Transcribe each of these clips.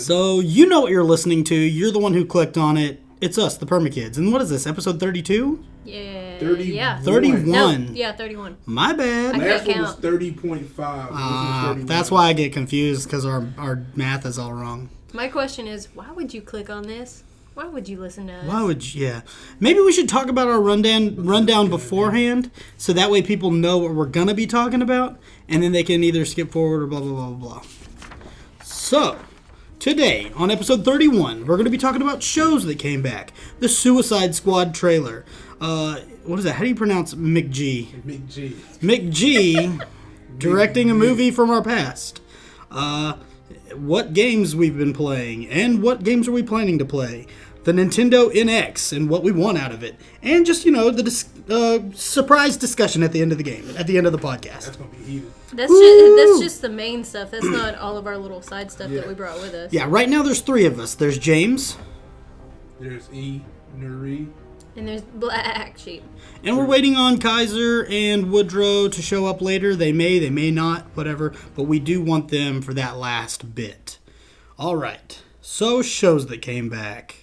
So you know what you're listening to. You're the one who clicked on it. It's us, the Permakids. And what is this, episode 32? Yeah. 31. Yeah. 31. No, yeah, 31. My bad. Last one was 30.5. That's why I get confused, because our math is all wrong. My question is, why would you click on this? Why would you listen to us? Why would you? Yeah. Maybe we should talk about our rundown beforehand, so that way people know what we're going to be talking about, and then they can either skip forward or blah, blah, blah, blah. So, today, on episode 31, we're going to be talking about shows that came back. The Suicide Squad trailer. What is that? How do you pronounce McG? McG. McG directing a movie from our past. What games we've been playing, and what games are we planning to play. The Nintendo NX and what we want out of it. And just, the surprise discussion at the end of the game, at the end of the podcast. That's going to be heated. That's just the main stuff. That's not all of our little side stuff that we brought with us. Yeah, right now there's 3 of us. There's James. There's Nuri. And there's Black Sheep. And we're waiting on Kaiser and Woodrow to show up later. They may not, whatever. But we do want them for that last bit. All right. So, shows that came back.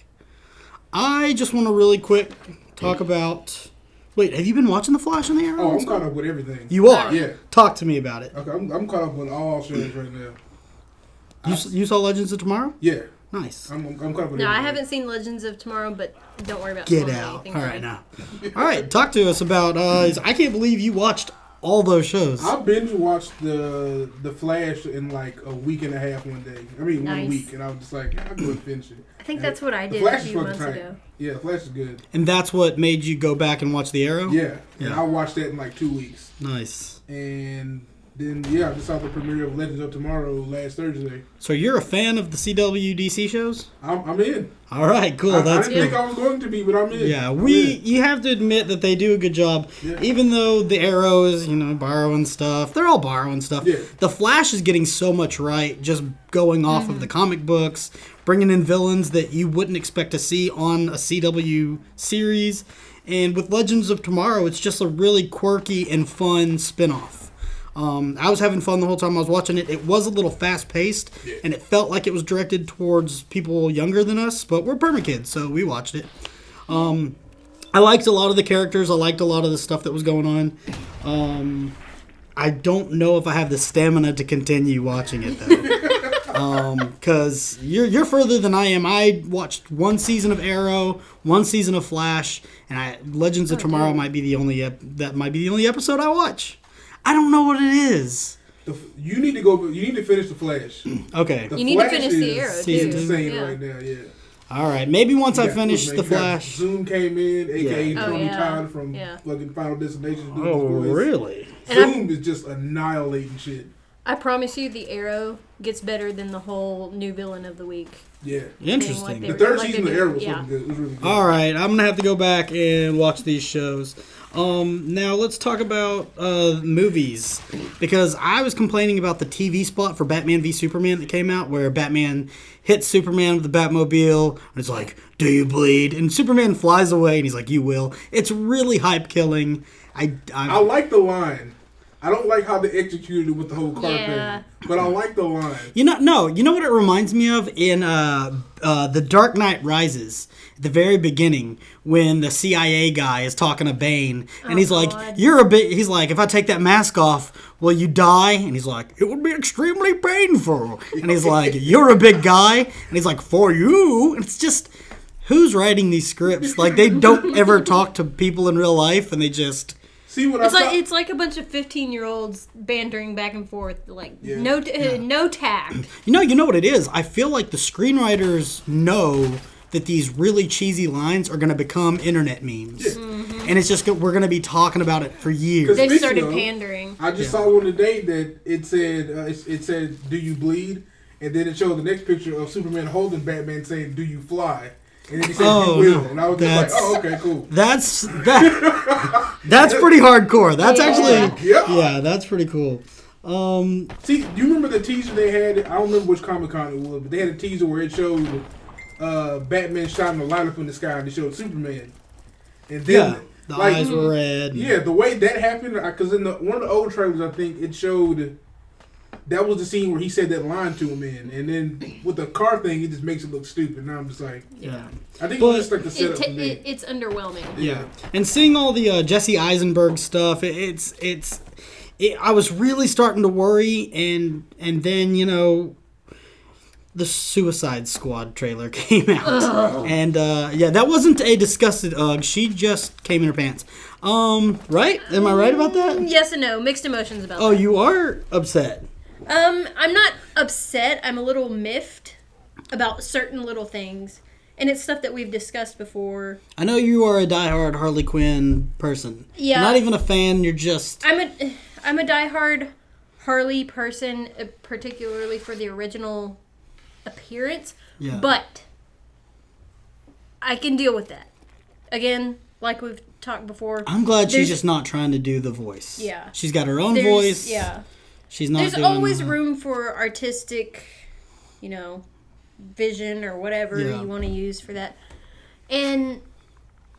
I just want to really quick talk about... Wait, have you been watching The Flash and the Arrow? Oh, I'm caught up with everything. You are? Yeah. Talk to me about it. Okay, I'm caught up with all shows right now. You saw Legends of Tomorrow? Yeah. Nice. I'm caught up with everything. No, I haven't seen Legends of Tomorrow, but don't worry about Get spoiling out. anything All for right, me. now. All right, talk to us about... I can't believe you watched all those shows. I binge watched the Flash in like a week and a half one day. I mean, Nice. 1 week, and I was just like, I'll go and finish it. I think that's what I The did Flash a is few fucking months tight. ago. Yeah, the Flash is good. And that's what made you go back and watch The Arrow? Yeah, and Yeah. I watched that in like 2 weeks. Nice. And then, I just saw the premiere of Legends of Tomorrow last Thursday. So you're a fan of the CW DC shows? I'm in. All right, cool. I That's didn't good. think I was going to be, but I'm in. Yeah, I'm in. you have to admit that they do a good job. Yeah. Even though the Arrow is, borrowing stuff. They're all borrowing stuff. Yeah. The Flash is getting so much right, just going off of the comic books, bringing in villains that you wouldn't expect to see on a CW series. And with Legends of Tomorrow, it's just a really quirky and fun spinoff. I was having fun the whole time I was watching it. It was a little fast-paced, and it felt like it was directed towards people younger than us, but we're Permakids, so we watched it. I liked a lot of the characters. I liked a lot of the stuff that was going on. I don't know if I have the stamina to continue watching it, though. Because you're further than I am. I watched 1 season of Arrow, 1 season of Flash, and Legends of Tomorrow might be the only episode I watch. I don't know what it is. You need to finish the Flash. Okay. The You need to Flash finish the is Arrow, too. insane Yeah. right now. Yeah. All right. Maybe once I You got- finish look, the man, you got Flash. Zoom came in, aka Yeah. Tony yeah. Todd from Yeah. fucking Final Destination. doing Oh, his voice. really? Zoom is just annihilating shit. I promise you, the Arrow gets better than the whole new villain of the week. Yeah. Interesting. The third Like season they of do, Arrow was yeah. fucking good. It was really good. All right, I'm gonna have to go back and watch these shows. Now let's talk about movies, because I was complaining about the TV spot for Batman v Superman that came out, where Batman hits Superman with the Batmobile, and it's like, "Do you bleed?" And Superman flies away, and he's like, "You will." It's really hype killing. I like the line. I don't like how they executed it with the whole car thing, but I like the line. You know what it reminds me of in The Dark Knight Rises, at the very beginning, when the CIA guy is talking to Bane, and he's like, God. he's like, "If I take that mask off, will you die?" And he's like, "It would be extremely painful." And he's like, "You're a big guy," and he's like, "For you." And it's just, who's writing these scripts? Like, they don't ever talk to people in real life, and they just... See what It's like a bunch of 15-year-olds bantering back and forth, like no tact. You know what it is? I feel like the screenwriters know that these really cheesy lines are going to become internet memes. And it's just, we're going to be talking about it for years. They've started pandering. I just saw one today that it said, "Do you bleed?" And then it showed the next picture of Superman holding Batman saying, "Do you fly?" And then he said, "You will." And I was just like, "Oh, okay, cool." That's pretty hardcore. That's actually, Yeah. that's pretty cool. See, do you remember the teaser they had? I don't remember which Comic-Con it was, but they had a teaser where it showed Batman shining a light up in the sky, and it showed Superman. And then, the eyes were red. Yeah, the way that happened, because in one of the old trailers, I think it showed that was the scene where he said that line to him and then with the car thing, it just makes it look stupid. Now I'm just like, yeah. I think it's just like the setup for me. It's underwhelming. Yeah, and seeing all the Jesse Eisenberg stuff, I was really starting to worry, and then the Suicide Squad trailer came out, and that wasn't a disgusted ugh. She just came in her pants. Right? Am I right about that? Yes and no. Mixed emotions about that. Oh, you are upset. I'm not upset. I'm a little miffed about certain little things. And it's stuff that we've discussed before. I know you are a diehard Harley Quinn person. Yeah. You're not even a fan, you're just... I'm a diehard Harley person, particularly for the original appearance. Yeah. But I can deal with that. Again, like we've talked before. I'm glad she's just not trying to do the voice. Yeah. She's got her own voice. Yeah. She's not There's doing... always room for artistic, vision or whatever you want to use for that. And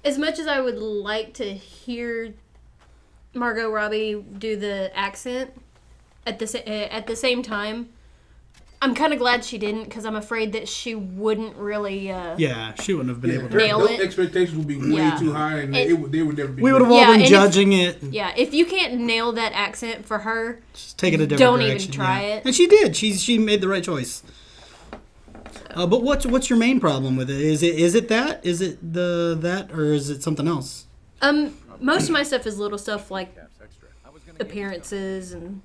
as much as I would like to hear Margot Robbie do the accent at the same time, I'm kind of glad she didn't, because I'm afraid that she wouldn't really she wouldn't have been able to nail those it. expectations would be way too high, and they would never be. We would have all been judging it. Yeah, if you can't nail that accent for her, just take it a different don't direction. even try it. And she did. She made the right choice. But what's your main problem with it? Is it that? Is it that, or is it something else? Most of my stuff is little stuff like appearances and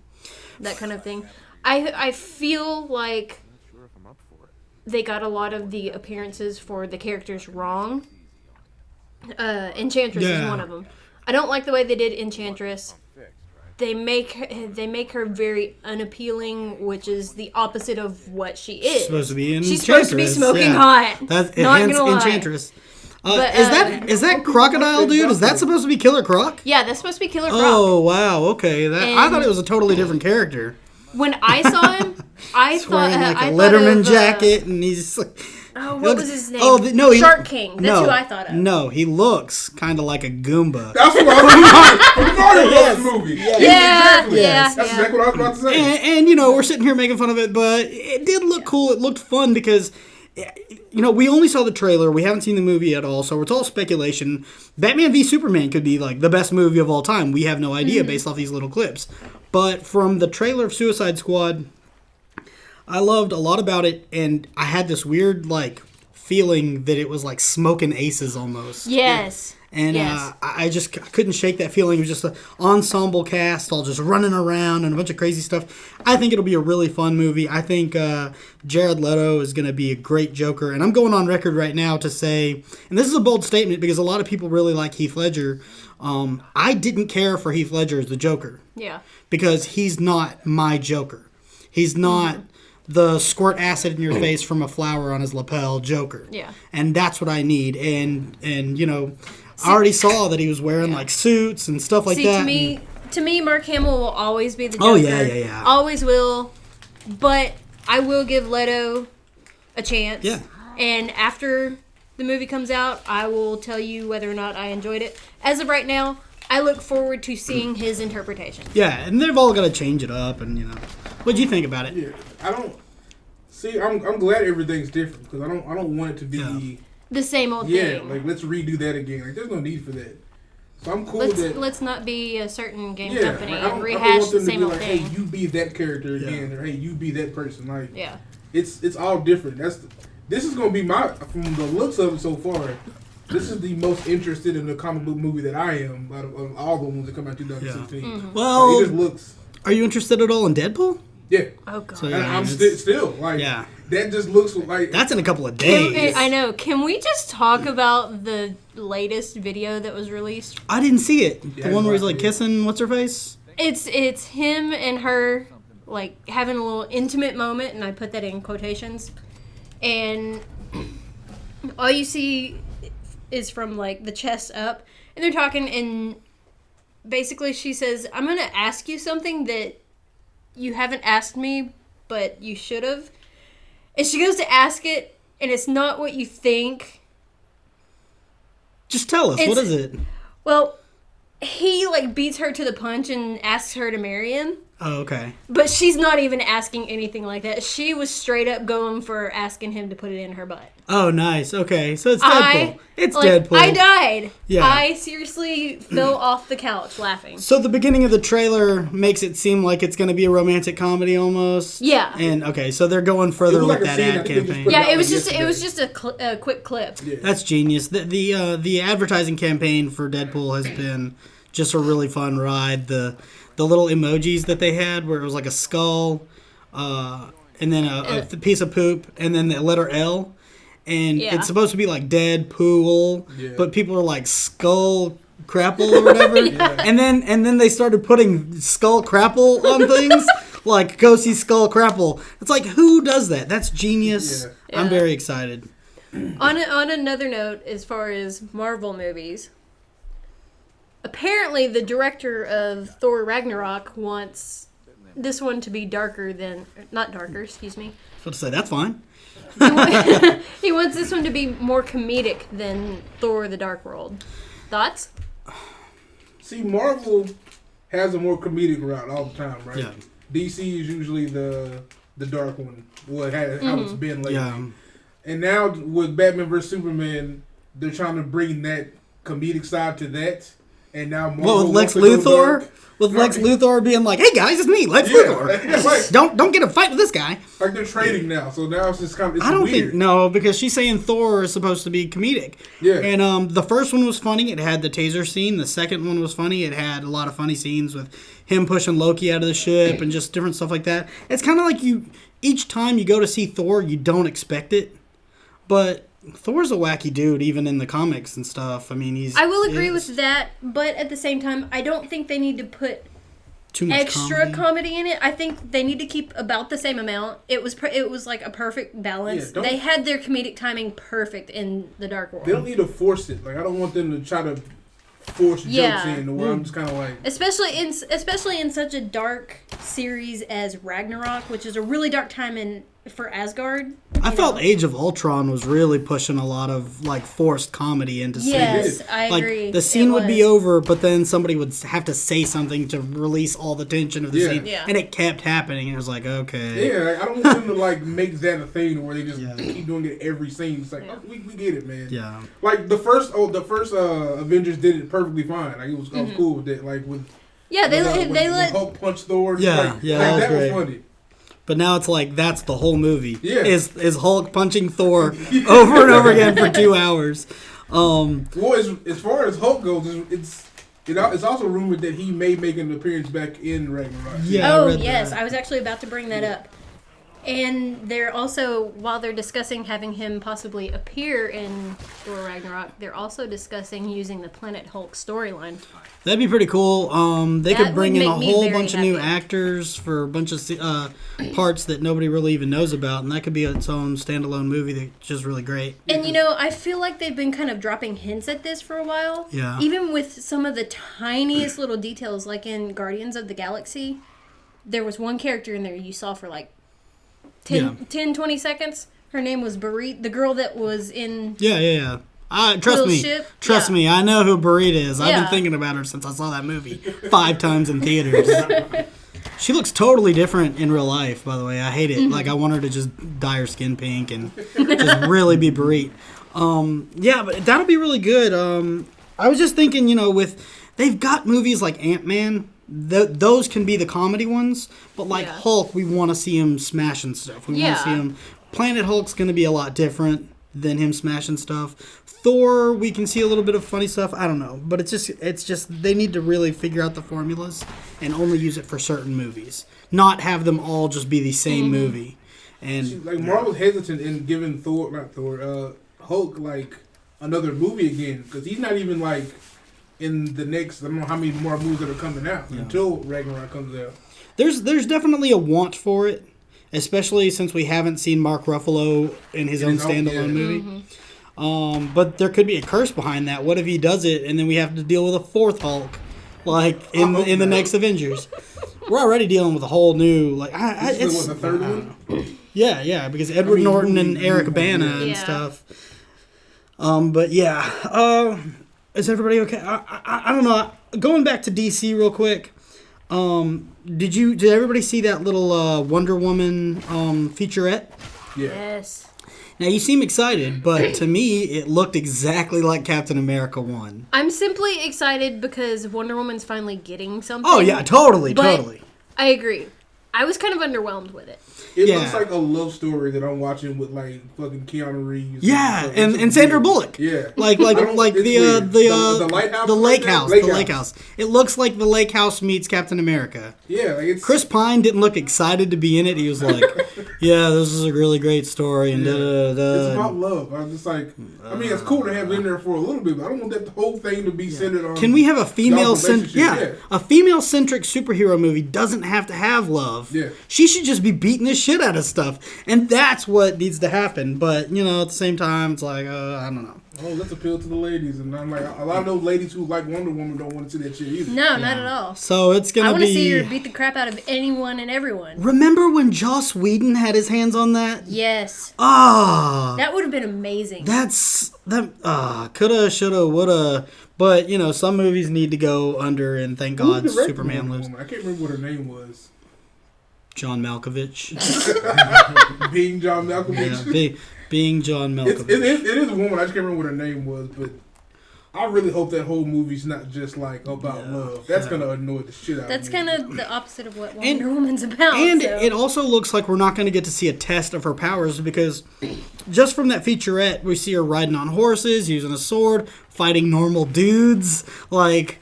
that kind of thing. I feel like they got a lot of the appearances for the characters wrong. Enchantress is one of them. I don't like the way they did Enchantress. They make her very unappealing, which is the opposite of what she is. She's supposed to be Enchantress. She's supposed to be smoking hot. That's not hence gonna lie. Enchantress. Is that Crocodile Dude? Is that supposed to be Killer Croc? Yeah, that's supposed to be Killer Croc. Oh wow, okay. I thought it was a totally different character. When I saw him, I thought wearing like I a thought Letterman of, jacket, and he's like. Oh, what was his name? Oh, no, Shark King. That's who I thought of. No, he looks kind of like a Goomba. That's what I was from the Mario Bros. Movie. Yeah. That's exactly what I was about to say. And we're sitting here making fun of it, but it did look cool. It looked fun because, we only saw the trailer. We haven't seen the movie at all, so it's all speculation. Batman v Superman could be like the best movie of all time. We have no idea based off these little clips. But from the trailer of Suicide Squad, I loved a lot about it, and I had this weird feeling that it was like Smoking Aces almost. Yes. And I just couldn't shake that feeling. It was just an ensemble cast all just running around and a bunch of crazy stuff. I think it'll be a really fun movie. I think Jared Leto is going to be a great Joker. And I'm going on record right now to say, and this is a bold statement because a lot of people really like Heath Ledger. I didn't care for Heath Ledger as the Joker. Yeah. Because he's not my Joker. He's not the squirt acid in your face from a flower on his lapel Joker. Yeah. And that's what I need. And I already saw that he was wearing suits and stuff like that. To me, Mark Hamill will always be the Joker. Oh yeah. Always will. But I will give Leto a chance. Yeah. And after the movie comes out, I will tell you whether or not I enjoyed it. As of right now, I look forward to seeing his interpretation. Yeah, and they've all got to change it up, and what'd you think about it? Yeah, I don't see. I'm glad everything's different because I don't want it to be the same old thing. Yeah, let's redo that again. There's no need for that. So I'm cool with that. Let's not be a certain game company and rehash the same old thing. Hey, you be that character again, or hey, you be that person. Yeah, it's all different. This is gonna be from the looks of it so far. This is the most interested in the comic book movie that I am out of all the ones that come out in 2016. Yeah. Mm-hmm. Well, it just looks. Are you interested at all in Deadpool? Yeah. Oh god. So, I'm still that just looks like that's in a couple of days. I know. Can we just talk about the latest video that was released? I didn't see it. The one where he's kissing what's her face? It's him and her having a little intimate moment, and I put that in quotations. And all you see is from the chest up, and they're talking, and basically she says, I'm gonna ask you something that you haven't asked me, but you should have. And she goes to ask it, and it's not what you think. Just tell us, what is it? Well, he beats her to the punch and asks her to marry him. Oh, okay. But she's not even asking anything like that. She was straight up going for asking him to put it in her butt. Oh, nice. Okay, so it's Deadpool. It's Deadpool. I died. Yeah. I seriously fell off the couch laughing. So the beginning of the trailer makes it seem like it's going to be a romantic comedy almost. Yeah. And okay, so they're going further with that ad campaign. Yeah, it was just a quick clip. Yeah. That's genius. The advertising campaign for Deadpool has been just a really fun ride. The little emojis that they had, where it was like a skull, and then a piece of poop, and then the letter L, and it's supposed to be like dead pool, but people are like skull crapple or whatever, and then they started putting skull crapple on things. Like, go see Skull Crapple. It's like, who does that? That's genius. Yeah. I'm very excited. On another note, as far as Marvel movies, apparently the director of Thor Ragnarok wants this one to be darker than... Not darker, excuse me. I was about to say, that's fine. He wants this one to be more comedic than Thor the Dark World. Thoughts? See, Marvel has a more comedic route all the time, right? Yeah. DC is usually the dark one. How it's been lately. Yeah. And now with Batman vs Superman, they're trying to bring that comedic side to that. And now Marvel with Lex Luthor? With Lex Luthor being like, "Hey guys, it's me, Lex Luthor. Like, don't get a fight with this guy." Like they're trading now, so now it's just kind of. I don't weird. think because she's saying Thor is supposed to be comedic. Yeah. And the first one was funny. It had the taser scene. The second one was funny. It had a lot of funny scenes with him pushing Loki out of the ship and just different stuff like that. It's kind of like each time you go to see Thor, you don't expect it, but Thor's a wacky dude, even in the comics and stuff. I mean, I will agree with that, but at the same time, I don't think they need to put too much extra comedy in it. I think they need to keep about the same amount. It was like a perfect balance. Yeah, they had their comedic timing perfect in the Dark World. They don't need to force it. Like, I don't want them to try to force jokes in. Where I'm just kind of like, especially in such a dark series as Ragnarok, which is a really dark time for Asgard. I felt Age of Ultron was really pushing a lot of like forced comedy into scenes. Yes, I agree. The scene would be over, but then somebody would have to say something to release all the tension of the scene, and it kept happening. And it was like, okay, I don't want them to like make that a thing where they just keep doing it every scene. It's like, we get it, man. Yeah, like the first Avengers did it perfectly fine. Like I was cool with it. Like with they let Hulk punch Thor. That was funny. But now it's like that's the whole movie. Yeah. Is Hulk punching Thor over and over again for 2 hours. Well, as far as Hulk goes, it's also rumored that he may make an appearance back in Ragnarok. Yeah. Oh yes, I was actually about to bring that up. And they're also, while they're discussing having him possibly appear in Thor Ragnarok, they're also discussing using the Planet Hulk storyline. That'd be pretty cool. They could bring in a whole bunch of new happy. actors for a bunch of parts that nobody really even knows about, and that could be its own standalone movie that's just really great. And I feel like they've been kind of dropping hints at this for a while. Yeah. Even with some of the tiniest little details, like in Guardians of the Galaxy, there was one character in there you saw for like 10, 20 seconds. Her name was Barit, the girl that was in... Yeah. Trust me, I know who Barit is. I've been thinking about her since I saw that movie 5 times in theaters. She looks totally different in real life, by the way. I hate it. Mm-hmm. Like, I want her to just dye her skin pink and just really be Barit. But that'll be really good. I was just thinking, they've got movies like Ant-Man. Those can be the comedy ones, but like Hulk, we want to see him smashing stuff. We want to see him. Planet Hulk's going to be a lot different than him smashing stuff. Thor, we can see a little bit of funny stuff. I don't know, but it's just they need to really figure out the formulas and only use it for certain movies, not have them all just be the same movie. And like Marvel's hesitant in giving Hulk like another movie again because he's not even like. In the next, I don't know how many more movies that are coming out until Ragnarok comes out. There's definitely a want for it, especially since we haven't seen Mark Ruffalo in his own standalone movie. Mm-hmm. But there could be a curse behind that. What if he does it and then we have to deal with a fourth Hulk, like in the next Avengers? We're already dealing with a whole new it's the third one. Yeah, because Edward Norton and Eric Bana and stuff. Is everybody okay? I don't know. Going back to DC real quick, Did everybody see that little Wonder Woman featurette? Yeah. Yes. Now, you seem excited, but to me, it looked exactly like Captain America 1. I'm simply excited because Wonder Woman's finally getting something. Oh, yeah, totally. I agree. I was kind of underwhelmed with it. It looks like a love story that I'm watching with like fucking Keanu Reeves. Yeah, and Sandra Bullock. Yeah, like the lighthouse. The lake house. It looks like the lake house meets Captain America. Yeah, like it's Chris Pine didn't look excited to be in it. He was like, "Yeah, this is a really great story." And it's about love. I'm just like, I mean, it's cool to have it in there for a little bit, but I don't want that whole thing to be centered on. Can we have a female-centric superhero movie? Doesn't have to have love. Yeah, she should just be beating the shit out of stuff, and that's what needs to happen. But at the same time, it's like I don't know. Oh, let's appeal to the ladies, and I'm like, a lot of those ladies who like Wonder Woman don't want to see that shit either. No, not at all. So it's gonna be. I want to see her beat the crap out of anyone and everyone. Remember when Joss Whedon had his hands on that? Yes. That would have been amazing. Coulda, shoulda, woulda. But some movies need to go under, and thank God Superman lives. I can't remember what her name was. John Malkovich. Being John Malkovich. Yeah, being John Malkovich. It is a woman. I just can't remember what her name was, but I really hope that whole movie's not just like about love. That's gonna annoy the shit out of me. That's kind of the opposite of what Wonder Woman's about. And it also looks like we're not going to get to see a test of her powers, because just from that featurette, we see her riding on horses, using a sword, fighting normal dudes. Like,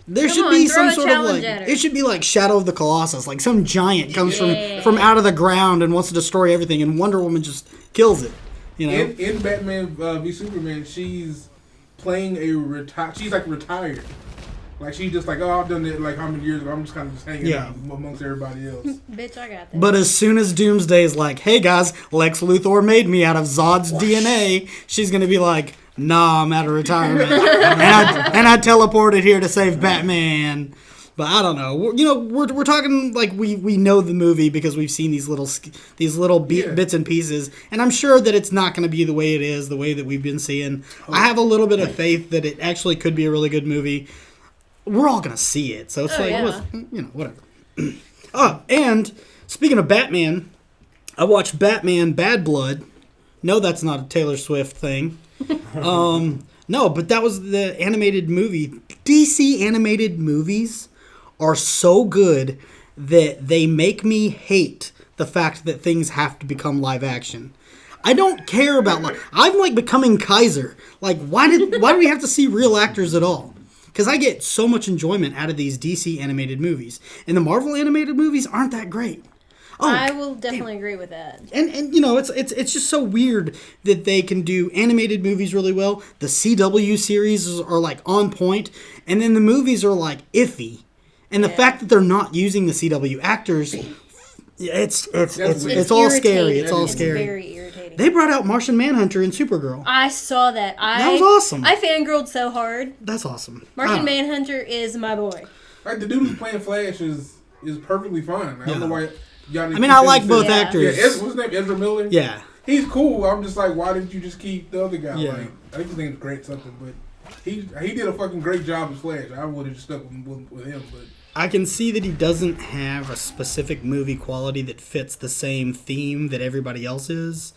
there should be some sort of like, it should be like Shadow of the Colossus, like some giant comes from out of the ground and wants to destroy everything, and Wonder Woman just kills it. In Batman v Superman, she's playing she's like retired. Like, she's just like, I've done it like how many years ago, I'm just kind of just hanging out amongst everybody else. Bitch, I got that. But as soon as Doomsday is like, hey guys, Lex Luthor made me out of Zod's DNA, she's going to be like, nah, I'm out of retirement. and I teleported here to save Batman. But I don't know. We're talking like we know the movie because we've seen these little bits and pieces, and I'm sure that it's not going to be the way it is, the way that we've been seeing. I have a little bit of faith that it actually could be a really good movie. We're all going to see it, so it's whatever. And speaking of Batman, I watched Batman Bad Blood. No, that's not a Taylor Swift thing. No, but that was the animated movie. DC animated movies are so good that they make me hate the fact that things have to become live action. I don't care about I'm like becoming Kaiser. Like, why do we have to see real actors at all? Because I get so much enjoyment out of these DC animated movies, and the Marvel animated movies aren't that great. I will definitely agree with that. And it's just so weird that they can do animated movies really well. The CW series are like on point, and then the movies are like iffy. And the fact that they're not using the CW actors, it's all scary. It's all scary. It's very irritating. They brought out Martian Manhunter and Supergirl. I saw that. That was awesome. I fangirled so hard. That's awesome. Martian Manhunter is my boy. Like, the dude who's playing Flash is perfectly fine. I don't know why y'all. I like both actors. Yeah, what's his name? Ezra Miller. Yeah, he's cool. I'm just like, why didn't you just keep the other guy? Yeah. Like, I think his name's Grant something, but he did a fucking great job as Flash. I would have just stuck with him, but. I can see that he doesn't have a specific movie quality that fits the same theme that everybody else is.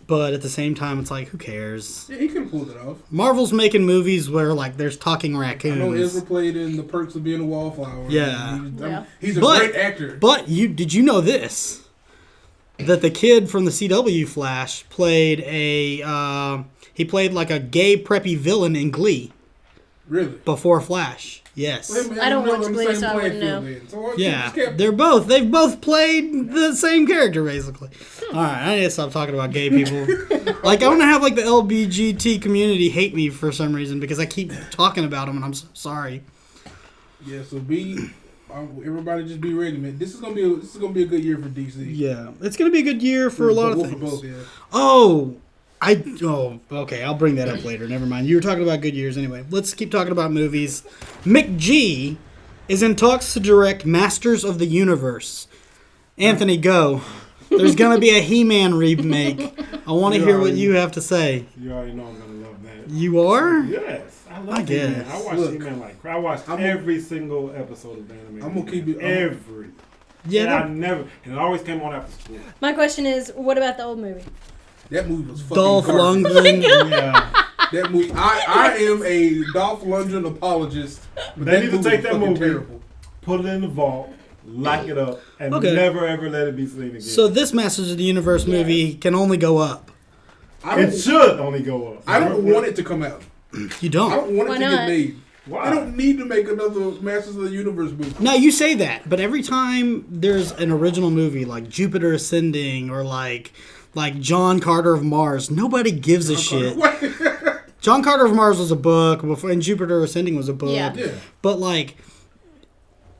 But at the same time, it's like, who cares? Yeah, he could have pulled it off. Marvel's making movies where, like, there's talking raccoons. I know Ezra played in The Perks of Being a Wallflower. Yeah. He's a great actor. But did you know this? That the kid from the CW Flash played he played like a gay preppy villain in Glee. Really? Before Flash. Yes. Well, I don't watch Glee, so I wouldn't know. They've both played the same character, basically. All right, I need to stop talking about gay people. Like, I want to have, like, the LGBT community hate me for some reason because I keep talking about them, and I'm so sorry. Yeah, so everybody just be ready, man. This is gonna be a good year for DC. Yeah, it's gonna be a good year for a lot of things. For both, yeah. Okay, I'll bring that up later. Never mind. You were talking about good years anyway. Let's keep talking about movies. McG is in talks to direct Masters of the Universe. Anthony, go. There's going to be a He-Man remake. I want to hear what you have to say. You already know I'm going to love that. You are? Yes. I guess. He-Man. I watched He-Man like I watched every single episode of the animated. I'm gonna keep it every. Yeah, I never, and it always came on after school. My question is, what about the old movie? That movie was fucking Dolph garbage. Lundgren. Yeah. That movie, I am a Dolph Lundgren apologist. But They need to take that was fucking movie, terrible. put it in the vault, lock it up, and Okay. never ever let it be seen again. So this Masters of the Universe movie can only go up. It should only go up. I don't want it to come out. You I don't. don't want it Why to not? get made. Why? They don't need to make another Masters of the Universe movie. Now you say that, but every time there's an original movie like Jupiter Ascending or like John Carter of Mars, nobody gives a shit. John Carter of Mars was a book before, and Jupiter Ascending was a book. Yeah. But like,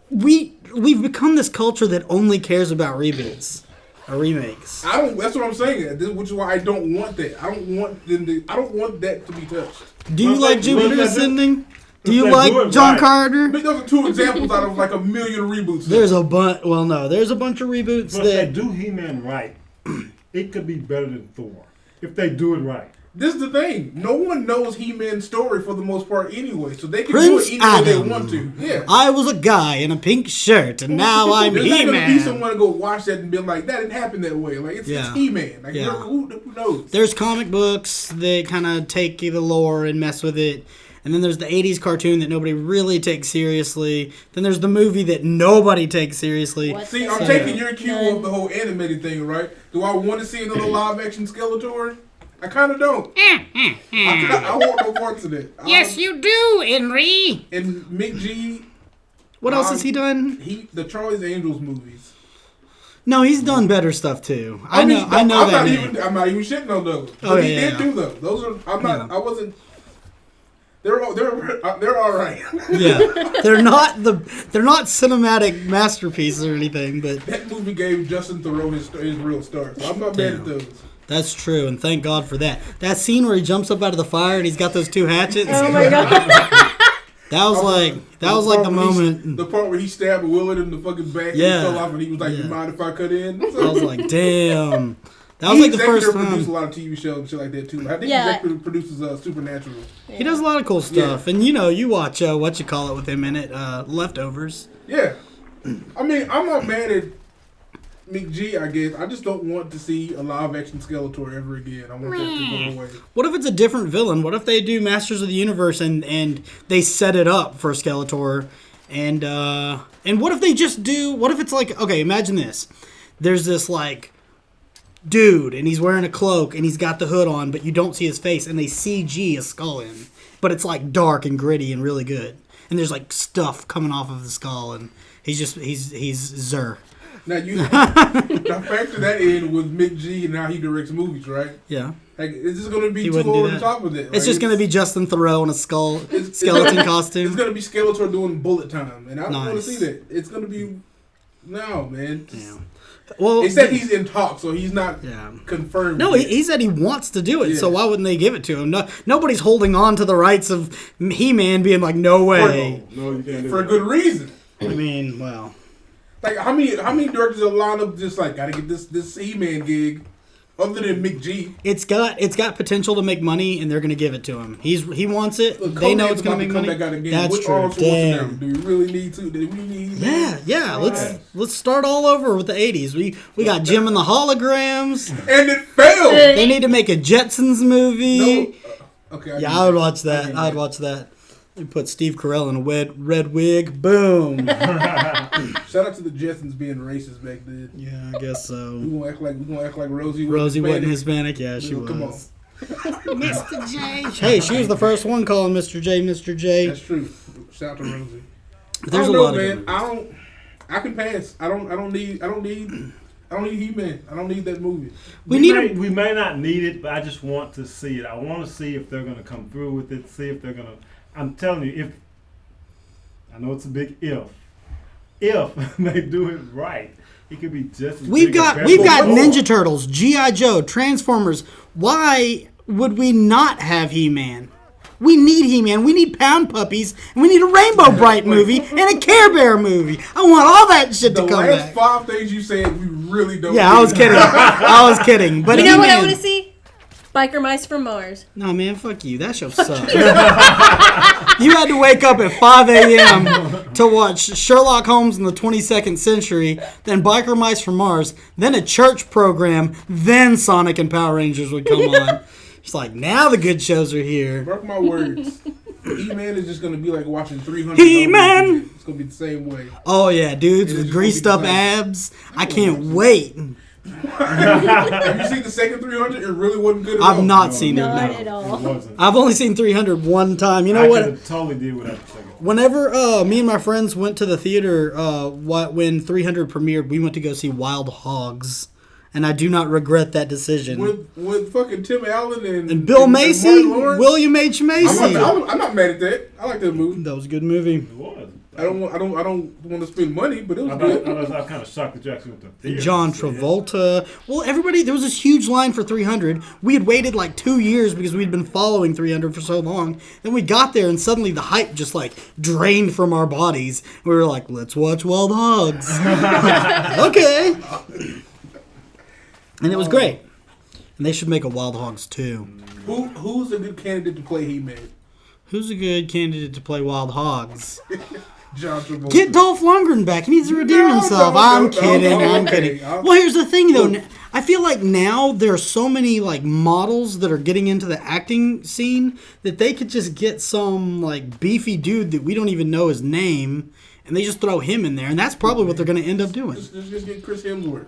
we've become this culture that only cares about reboots or remakes. That's what I'm saying. Which is why I don't want that. I don't want them to. I don't want that to be touched. Do you like Jupiter Ascending? Do you they like do it John right. Carter? But those are two examples out of like a million reboots. There's a bunch. Well, no, there's a bunch of reboots But if they that. do He-Man right, it could be better than Thor. If they do it right. This is the thing. No one knows He-Man's story for the most part anyway, so they can Prince do it any way Adam. they want to. Yeah. I was a guy in a pink shirt, and now I'm There's not gonna be He-Man. someone to go watch that and be like, that didn't happen that way. Like it's He-Man. Like Yeah. who knows? There's comic books that kind of take the lore and mess with it. And then there's the 80s cartoon that nobody really takes seriously. Then there's the movie that nobody takes seriously. What See, the I'm fuck? taking your cue of the whole animated thing, right? Do I want to see another live action Skeletor? I kind of don't. I want no parts of it. Yes, you do, Henry. And Mick G, What else has he done? the Charlie's Angels movies. No, he's done better stuff too. I mean, know that. I'm not even shitting on those. Oh, But he yeah, did do those. Those are. I'm not. I wasn't. They're all right. Yeah, they're not cinematic masterpieces or anything, but That movie gave Justin Theroux his real start. So I'm not mad at those. that's true, and thank God for that. That scene where he jumps up out of the fire and he's got those two hatchets. Oh my god. That was like the moment. The part where he stabbed Willard in the fucking back and he fell off and he was like, "You mind if I cut in?" I was like, damn. That was He like the first produced a time. lot of TV shows and shit like that too. I think he executive produces Supernatural. He does a lot of cool stuff, and you watch what you call it with him in it, Leftovers. Yeah, I mean, I'm not mad at Mick G. I guess I just don't want to see a live action Skeletor ever again. I want that to go away. What if it's a different villain? What if they do Masters of the Universe and they set it up for Skeletor, and what if they just do? What if it's like, okay, imagine this. There's this like dude, and he's wearing a cloak, and he's got the hood on, but you don't see his face, and they CG a skull in, but it's like dark and gritty and really good, and there's like stuff coming off of the skull, and he's Zer. Now factor that in with Mick G and how he directs movies, right? Yeah. Like, it's just gonna be He too wouldn't do over the that. top with it. It's just going to be Justin Theroux in a skeleton costume. It's gonna be Skeletor doing bullet time, and I don't want to Nice. see that. It's gonna be man. Yeah. Well, They said he's in talk, so he's not confirmed. No, yet. he said he wants to do it, Yeah. so why wouldn't they give it to him? No, nobody's holding on to the rights of He-Man being like, no way. No, you can't do for a that. good reason. I mean, well. Like how many directors are lined up just like gotta get this He-Man gig, other than Mick G. It's got potential to make money, and they're going to give it to him. He wants it. Look, They know Conan's it's going to about make money. come back out again. That's With true. Arnold Schwarzenegger. Damn. Do we really need to? Do we need He-Man? Yeah. Let's start all over with the 80s. We got Jim and the Holograms. And it failed. They need to make a Jetsons movie. No. Okay. I would watch that. I'd watch that. We put Steve Carell in a red wig. Boom. Shout out to the Jetsons being racist back then. Yeah, I guess so. We gonna act like Rosie. Rosie wasn't Hispanic. Hispanic. Yeah, she was. Come on. Mr. J. Hey, she was the first one calling Mr. J, Mr. J. That's true. Shout out to Rosie. There's I a don't lot know, of man. good movies. I can pass. I don't need He-Man. I don't need that movie. We may not need it, but I just want to see it. I want to see if they're going to come through with it. See if they're going to. I'm telling you, if I know it's a big if they do it right, it could be just as We've big as got better. Ninja Turtles, G.I. Joe, Transformers. Why would we not have He-Man? We need He-Man. We need Pound Puppies, and we need a Rainbow Bright movie and a Care Bear movie. I want all that shit to The come last back. 5 things you said, we really don't. Yeah, I was kidding. I was kidding. But You know what I He-Man- want to see? Biker Mice from Mars. Nah, man, fuck you. That show sucked. You had to wake up at 5 a.m. to watch Sherlock Holmes in the 22nd century, then Biker Mice from Mars, then a church program, then Sonic and Power Rangers would come on. It's like, now the good shows are here. Mark my words. He-Man is just going to be like watching 300. He-Man! It's going to be the same way. Oh, yeah, dudes with greased up abs. I can't wait. Have you seen the second 300? It really wasn't good at all. I've not seen it. Not No. at all. It wasn't. I've only seen 300 one time. You know I what? could've totally did without the second. Whenever me and my friends went to the theater when 300 premiered, we went to go see Wild Hogs. And I do not regret that decision. With fucking Tim Allen and Bill Macy, Martin Lawrence. William H. Macy. I'm not mad at that. I like that movie. That was a good movie. It was. I don't want to spend money, but it was I good. was kind of shocked that you actually went to the theater. John Travolta. Well, everybody, there was this huge line for 300. We had waited like 2 years because we'd been following 300 for so long. Then we got there and suddenly the hype just like drained from our bodies. We were like, let's watch Wild Hogs. Okay. And it was great. And they should make a Wild Hogs 2. Who's a good candidate to play He-Man? Who's a good candidate to play Wild Hogs? John Travolta. Get Dolph Lundgren back. He needs to redeem himself. I'm kidding. I'm kidding. Well, here's the thing, though. I feel like now there are so many like models that are getting into the acting scene that they could just get some like beefy dude that we don't even know his name, and they just throw him in there, and that's probably what they're going to end up doing. Just get Chris Hemsworth.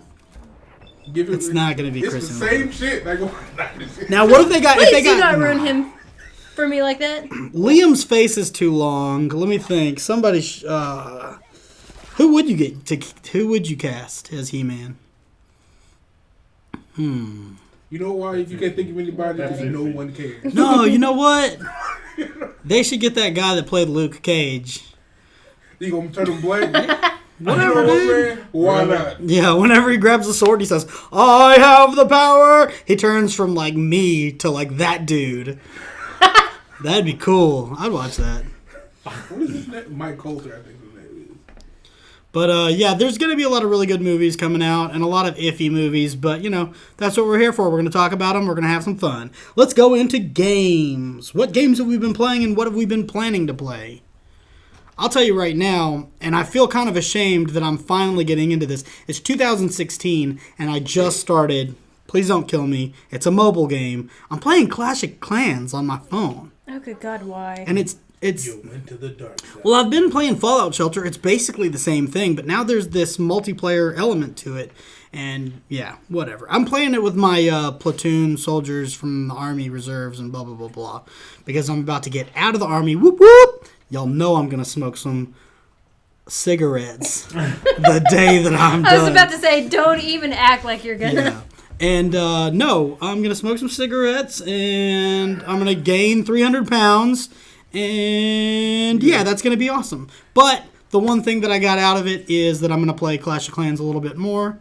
It's not going to be Chris It's the Hemsworth. same shit. Now, what if they got? Please If they do got, not ruin him for me like that. Liam's face is too long. Let me think. Somebody. Who would you get to? Who would you cast as He-Man? You know why? If you can't think of anybody, because no one cares. No, you know what? They should get that guy that played Luke Cage. You gonna turn him black? Whatever, You know what, dude. man? Why not? Yeah, whenever he grabs the sword, he says, "I have the power." He turns from like me to like that dude. That'd be cool. I'd watch that. What is his name? Mike Coulter, I think his name is. But yeah, there's going to be a lot of really good movies coming out and a lot of iffy movies. But, you know, that's what we're here for. We're going to talk about them. We're going to have some fun. Let's go into games. What games have we been playing and what have we been planning to play? I'll tell you right now, and I feel kind of ashamed that I'm finally getting into this. It's 2016, and I just started. Please don't kill me. It's a mobile game. I'm playing Clash of Clans on my phone. Oh, good God, why? And it's You went to the dark side. well, I've been playing Fallout Shelter. It's basically the same thing, but now there's this multiplayer element to it. And yeah, whatever. I'm playing it with my platoon soldiers from the Army Reserves and blah, blah, blah, blah. Because I'm about to get out of the Army. Whoop, whoop. Y'all know I'm going to smoke some cigarettes the day that I'm done. I was about to say, don't even act like you're gonna. Yeah. And no, I'm going to smoke some cigarettes and I'm going to gain 300 pounds. And yeah, that's going to be awesome. But the one thing that I got out of it is that I'm going to play Clash of Clans a little bit more.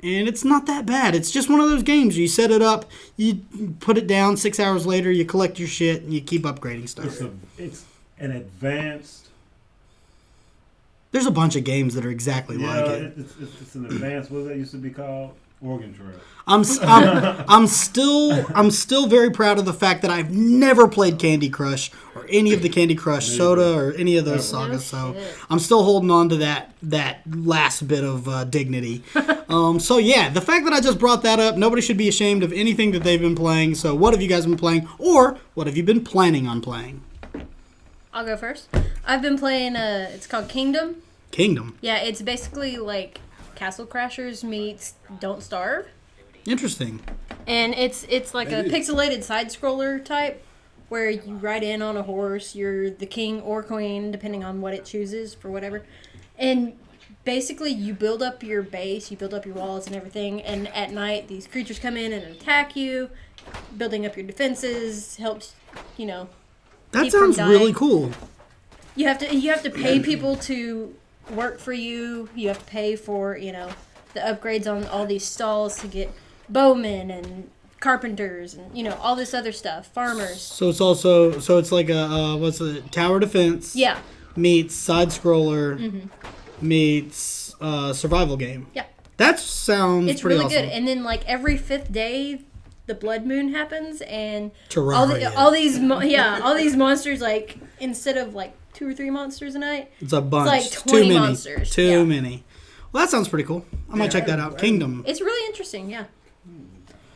And it's not that bad. It's just one of those games. You set it up, you put it down, 6 hours later, you collect your shit, and you keep upgrading stuff. It's an advanced. There's a bunch of games that are exactly like it. It's an advanced. What that used to be called? Organ Trail. I'm still very proud of the fact that I've never played Candy Crush or any of the Candy Crush Soda or any of those sagas. So I'm still holding on to that last bit of dignity. So yeah, the fact that I just brought that up, nobody should be ashamed of anything that they've been playing. So what have you guys been playing, or what have you been planning on playing? I'll go first. I've been playing. It's called Kingdom. Kingdom. Yeah, it's basically like Castle Crashers meets Don't Starve. Interesting. And it's like a pixelated side scroller type where you ride in on a horse, you're the king or queen depending on what it chooses for whatever. And basically you build up your base, you build up your walls and everything, and at night these creatures come in and attack you. Building up your defenses helps, That keep from sounds really dying. cool. You have to pay people to work for you. You have to pay for, the upgrades on all these stalls to get bowmen and carpenters and, all this other stuff. Farmers. So it's like a what's the tower defense? Yeah. Meets side scroller. Meets survival game. Yeah. That sounds It's pretty really awesome. good. And then like every 5th day the blood moon happens, and Terraria. all these monsters, like, instead of like 2 or 3 monsters a night, It's a bunch. it's like 20 monsters. Too many. Well, that sounds pretty cool. I might check that out. Kingdom. It's really interesting, yeah.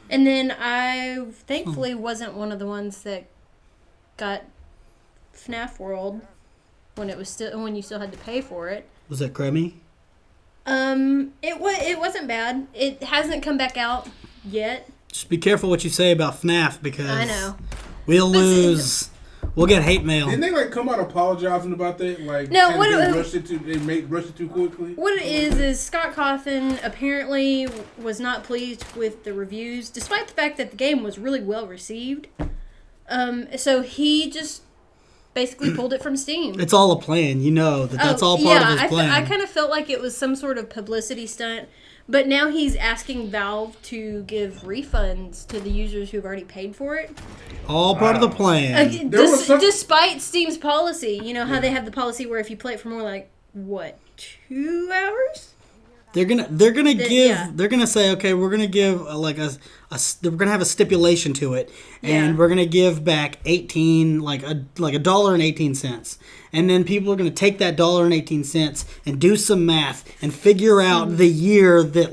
And then I thankfully wasn't one of the ones that got FNAF World when you still had to pay for it. Was it crummy? It wasn't bad. It hasn't come back out yet. Just be careful what you say about FNAF because I know we'll lose. We'll get hate mail. Didn't they come out apologizing about that? Like, no, they rushed it too quickly. What it is Scott Cawthon apparently was not pleased with the reviews, despite the fact that the game was really well received. So he just basically pulled it from Steam. It's all a plan, that's all part of his plan. I kind of felt like it was some sort of publicity stunt, but now he's asking Valve to give refunds to the users who've already paid for it. All part of the plan. Despite Steam's policy, you know how they have the policy where if you play it for more like 2 hours? They're gonna say, okay, we're gonna give we're gonna have a stipulation to it, and we're gonna give back $1.18, and then people are gonna take that $1.18 and do some math and figure out the year that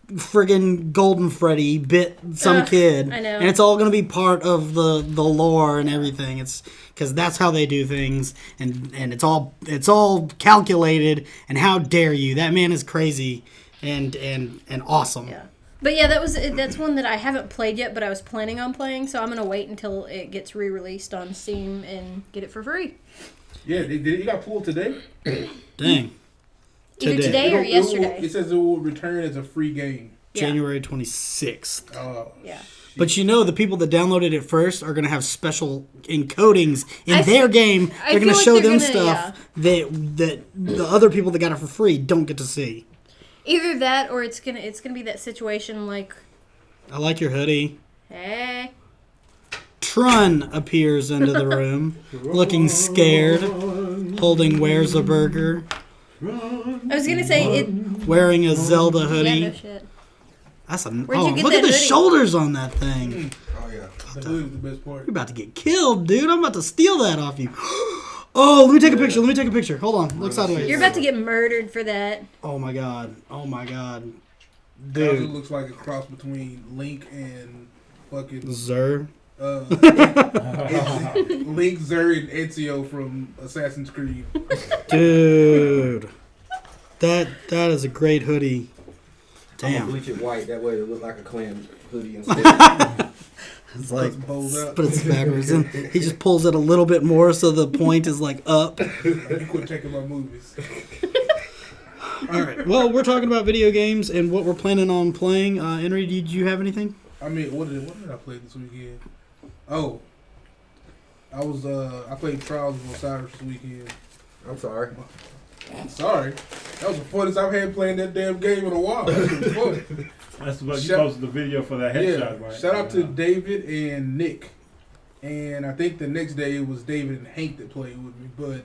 friggin' Golden Freddy bit some kid. I know. And it's all gonna be part of the lore and everything. It's because that's how they do things, and it's all calculated. And how dare you? That man is crazy and awesome. Yeah. But yeah, that's one that I haven't played yet, but I was planning on playing, so I'm gonna wait until it gets re-released on Steam and get it for free. Yeah, it got pulled today. Dang. Either today or yesterday. It says it will return as a free game. January 26th. Yeah. But the people that downloaded it first are going to have special encodings in their game. They're going to show them stuff that the other people that got it for free don't get to see. Either that, or it's gonna be that situation like. I like your hoodie. Hey. Trun appears into the room, looking scared, holding Where's a Burger. I was gonna say it. Wearing a Zelda hoodie. Yeah, no shit. Look at the shoulders on that thing. Oh yeah, the hoodie is the best part. You're about to get killed, dude. I'm about to steal that off you. Oh, let me take a picture. Hold on. Look sideways. You're about to get murdered for that. Oh my god. Dude. It looks like a cross between Link and fucking Zer. Link, Zer, and Ezio from Assassin's Creed. Dude. That is a great hoodie. Damn. I'm gonna bleach it white, that way it look like a clan hoodie instead. It's but it's backwards. And he just pulls it a little bit more so the point is up. You quit taking my movies. Alright, well, we're talking about video games and what we're planning on playing. Henry, did you have anything? I mean, what did I play this weekend? Oh. I played Trials of Osiris this weekend. I'm sorry. Sorry. That was the funnest I've had playing that damn game in a while. That was fun. That's what you posted the video for that headshot, right? Shout out to David and Nick. And I think the next day it was David and Hank that played with me. But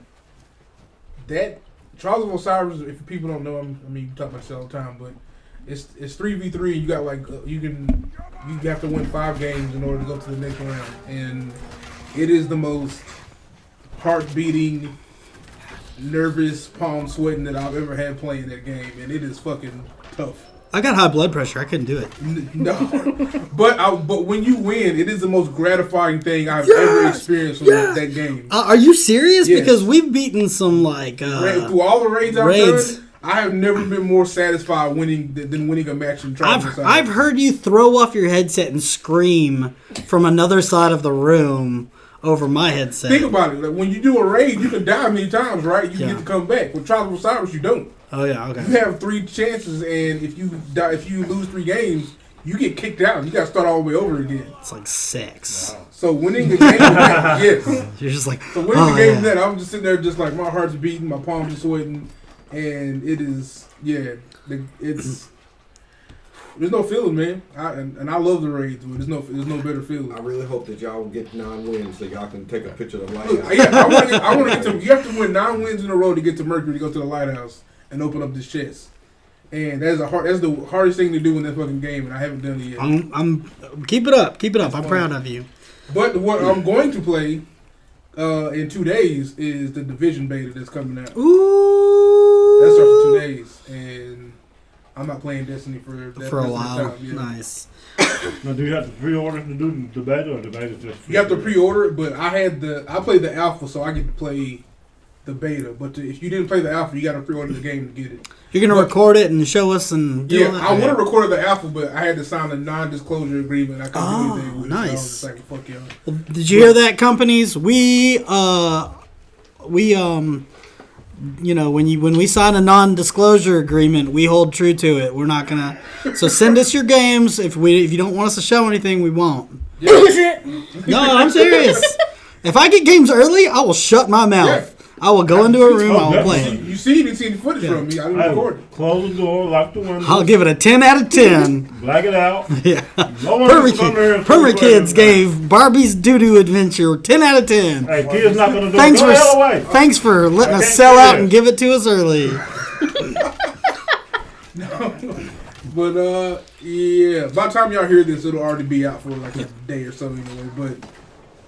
that Trials of Osiris, if people don't know, you talk about this all the time, but it's 3v3. You got you have to win 5 games in order to go to the next round, and it is the most heart beating, nervous, palm sweating that I've ever had playing that game, and it is fucking tough. I got high blood pressure. I couldn't do it. No, but when you win, it is the most gratifying thing I've ever experienced with that game. Are you serious? Yes. Because we've beaten some through all the raids I've done, I have never been more satisfied than winning a match in Trials. I've heard you throw off your headset and scream from another side of the room over my headset. Think about it. When you do a raid, you can die many times, right? You get to come back. With Trials of Osiris, you don't. Oh yeah, okay. You have 3 chances, and if you lose 3 games, you get kicked out. You got to start all the way over again. It's like sex. Wow. So winning the game, yes. You're just like. So winning the game, that I'm just sitting there, just like my heart's beating, my palms are sweating, and it is it's. There's no feeling, man. I love the raids. There's no better feeling. I really hope that y'all get 9 wins so y'all can take a picture of the Look, lighthouse. yeah, I want to get to. You have to win 9 wins in a row to get to Mercury to go to the lighthouse and open up this chest. And that's the hardest thing to do in that fucking game, and I haven't done it yet. I'm keep it up. I'm funny. proud of you. But what I'm going to play in 2 days is the Division beta that's coming out. Ooh. That starts in 2 days, and I'm not playing Destiny for a while. Time, Nice. Now, do you have to pre-order to do the beta, or the beta just? You have to pre-order it, but I played the alpha, so I get to play the beta. But if you didn't play the alpha, you got to pre-order the game to get it. You're gonna record it and show us and do all that? I would have recorded the alpha, but I had to sign a non-disclosure agreement. I couldn't do anything with it. Nice. So I was just like, fuck y'all. Well, did you hear that, companies? We when we sign a non-disclosure agreement, we hold true to it. We're not gonna. So send us your games. If you don't want us to show anything, we won't. Yeah. No, I'm serious. If I get games early, I will shut my mouth. Yeah. I will go into a room. I will play it. You didn't see any footage from me. I didn't record it. Close the door, lock the window. I'll give it a 10 out of 10. Black it out. Yeah. No one can come here and Permakids gave Barbie's Doo-Doo Adventure 10 out of 10. Hey, kids not gonna do Thanks it. Go the hell away. Thanks for letting us can't sell do out that. and give it to us early. But yeah. By the time y'all hear this, it'll already be out for like a day or so anyway. But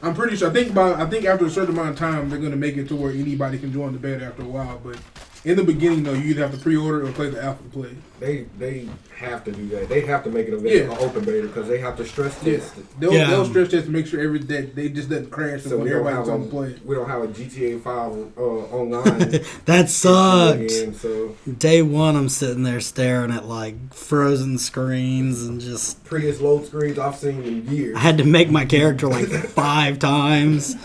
I'm pretty sure. I think after a certain amount of time, they're gonna make it to where anybody can join the beta after a while. But in the beginning, though, you either have to pre-order or play the alpha to play. They have to do that. They have to make it an open beta because they have to stress test it. They'll stress test to make sure they just doesn't crash So when everybody's on the play. We don't have a GTA 5 online. That sucked. Again, so Day one, I'm sitting there staring at like frozen screens and just. prettiest load screens I've seen in years. I had to make my character like 5 times.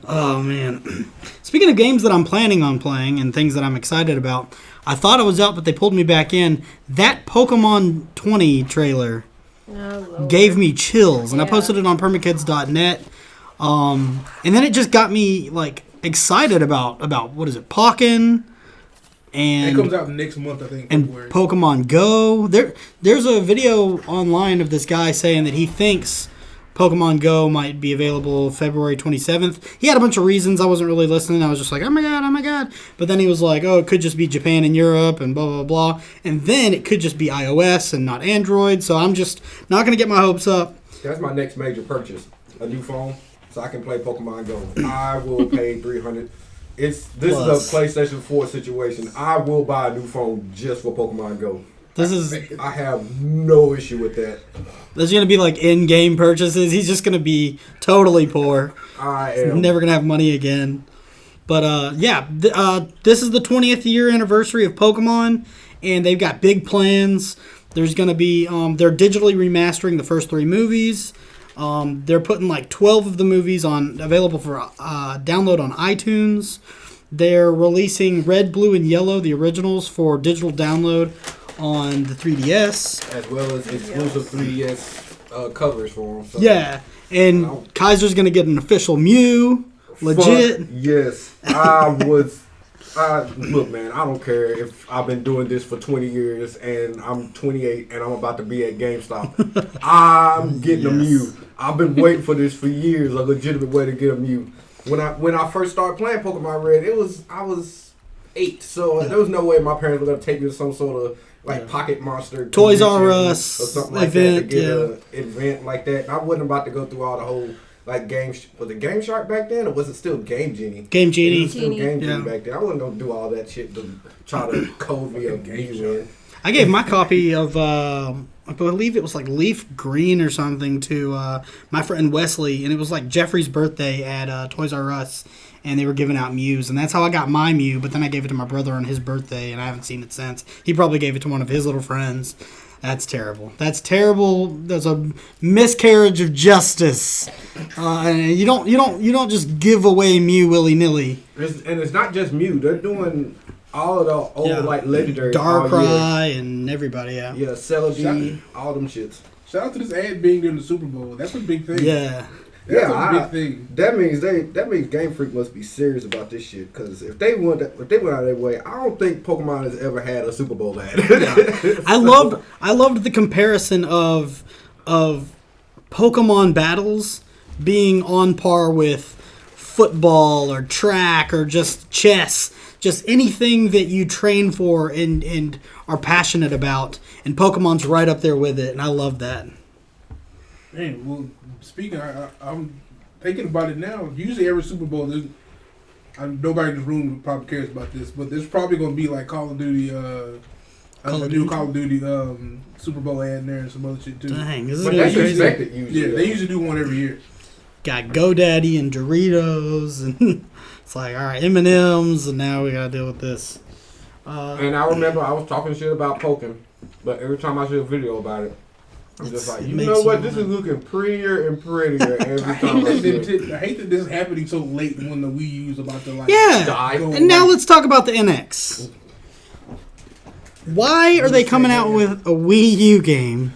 Oh man. Speaking of games that I'm planning on playing and things that I'm excited about, I thought I was out, but they pulled me back in. That Pokemon 20 trailer gave me chills, and I posted it on Permakids.net. And then it just got me like excited about what is it, Pokken, and It comes out next month, I think. and February. Pokemon Go. There's a video online of this guy saying that he thinks Pokemon Go might be available February 27th. He had a bunch of reasons. I wasn't really listening. I was just like, oh my god. But then he was like, oh, it could just be Japan and Europe and blah, blah, blah. And then it could just be iOS and not Android. So I'm just not going to get my hopes up. That's my next major purchase. A new phone so I can play Pokemon Go. I will pay $300. This is a PlayStation 4 situation. I will buy a new phone just for Pokemon Go. I have no issue with that. There's going to be like in-game purchases. He's just going to be totally poor. I He's am. never going to have money again. But this is the 20th year anniversary of Pokemon, and they've got big plans. There's going to be, they're digitally remastering the first 3 movies. They're putting like 12 of the movies available for download on iTunes. They're releasing Red, Blue, and Yellow, the originals, for digital download on the 3DS. As well as exclusive 3DS covers for them. So. Yeah, and Kaiser's going to get an official Mew. Legit. Fuck yes. Look, man, I don't care if I've been doing this for 20 years and I'm 28 and I'm about to be at GameStop. I'm getting a Mew. I've been waiting for this for years, a legitimate way to get a Mew. When I first started playing Pokemon Red, I was 8, so there was no way my parents were going to take me to some sort of like Pocket Monster Toys R convention Us or something like event, that to get an event like that. And I wasn't about to go through all the whole like was it Game Shark back then or was it still Game Genie? Game It Genie. was still Game Genie back then. I wasn't gonna do all that shit to try to code me a Mew. I gave my copy of, I believe it was like Leaf Green or something to my friend Wesley, and it was like Jeffrey's birthday at Toys R Us, and they were giving out Mews, and that's how I got my Mew, but then I gave it to my brother on his birthday, and I haven't seen it since. He probably gave it to one of his little friends. That's terrible. That's terrible. That's a miscarriage of justice. And you don't just give away Mew willy-nilly. And it's not just Mew. They're doing all of the old like legendaries. Darkrai and everybody, Yeah, Celebi, all them shits. Shout out to this ad being during the Super Bowl. That's a big thing. Yeah. That's a big thing. That means Game Freak must be serious about this shit. Because if they went out of their way, I don't think Pokemon has ever had a Super Bowl ad. I loved the comparison of Pokemon battles being on par with football or track or just chess. just anything that you train for and are passionate about. And Pokemon's right up there with it, and I love that. Man, well, speaking, I'm thinking about it now. Usually every Super Bowl, nobody in this room probably cares about this, but there's probably going to be like Call of Duty, new Call of Duty Super Bowl ad in there and some other shit too. Dang, this is But gonna be that's crazy. expected usually. Yeah, they usually do one every year. Got GoDaddy and Doritos, and it's like, all right, M&Ms, and now we gotta deal with this. And I remember I was talking shit about Pokken, but every time I see a video about it, I'm just like, it you makes know what? you This wanna- is looking prettier and prettier every I time I hate, see it. I hate that this is happening so late when the Wii U's about to like Yeah, Die. go and now like- let's talk about the NX. Why are they coming out with a Wii U game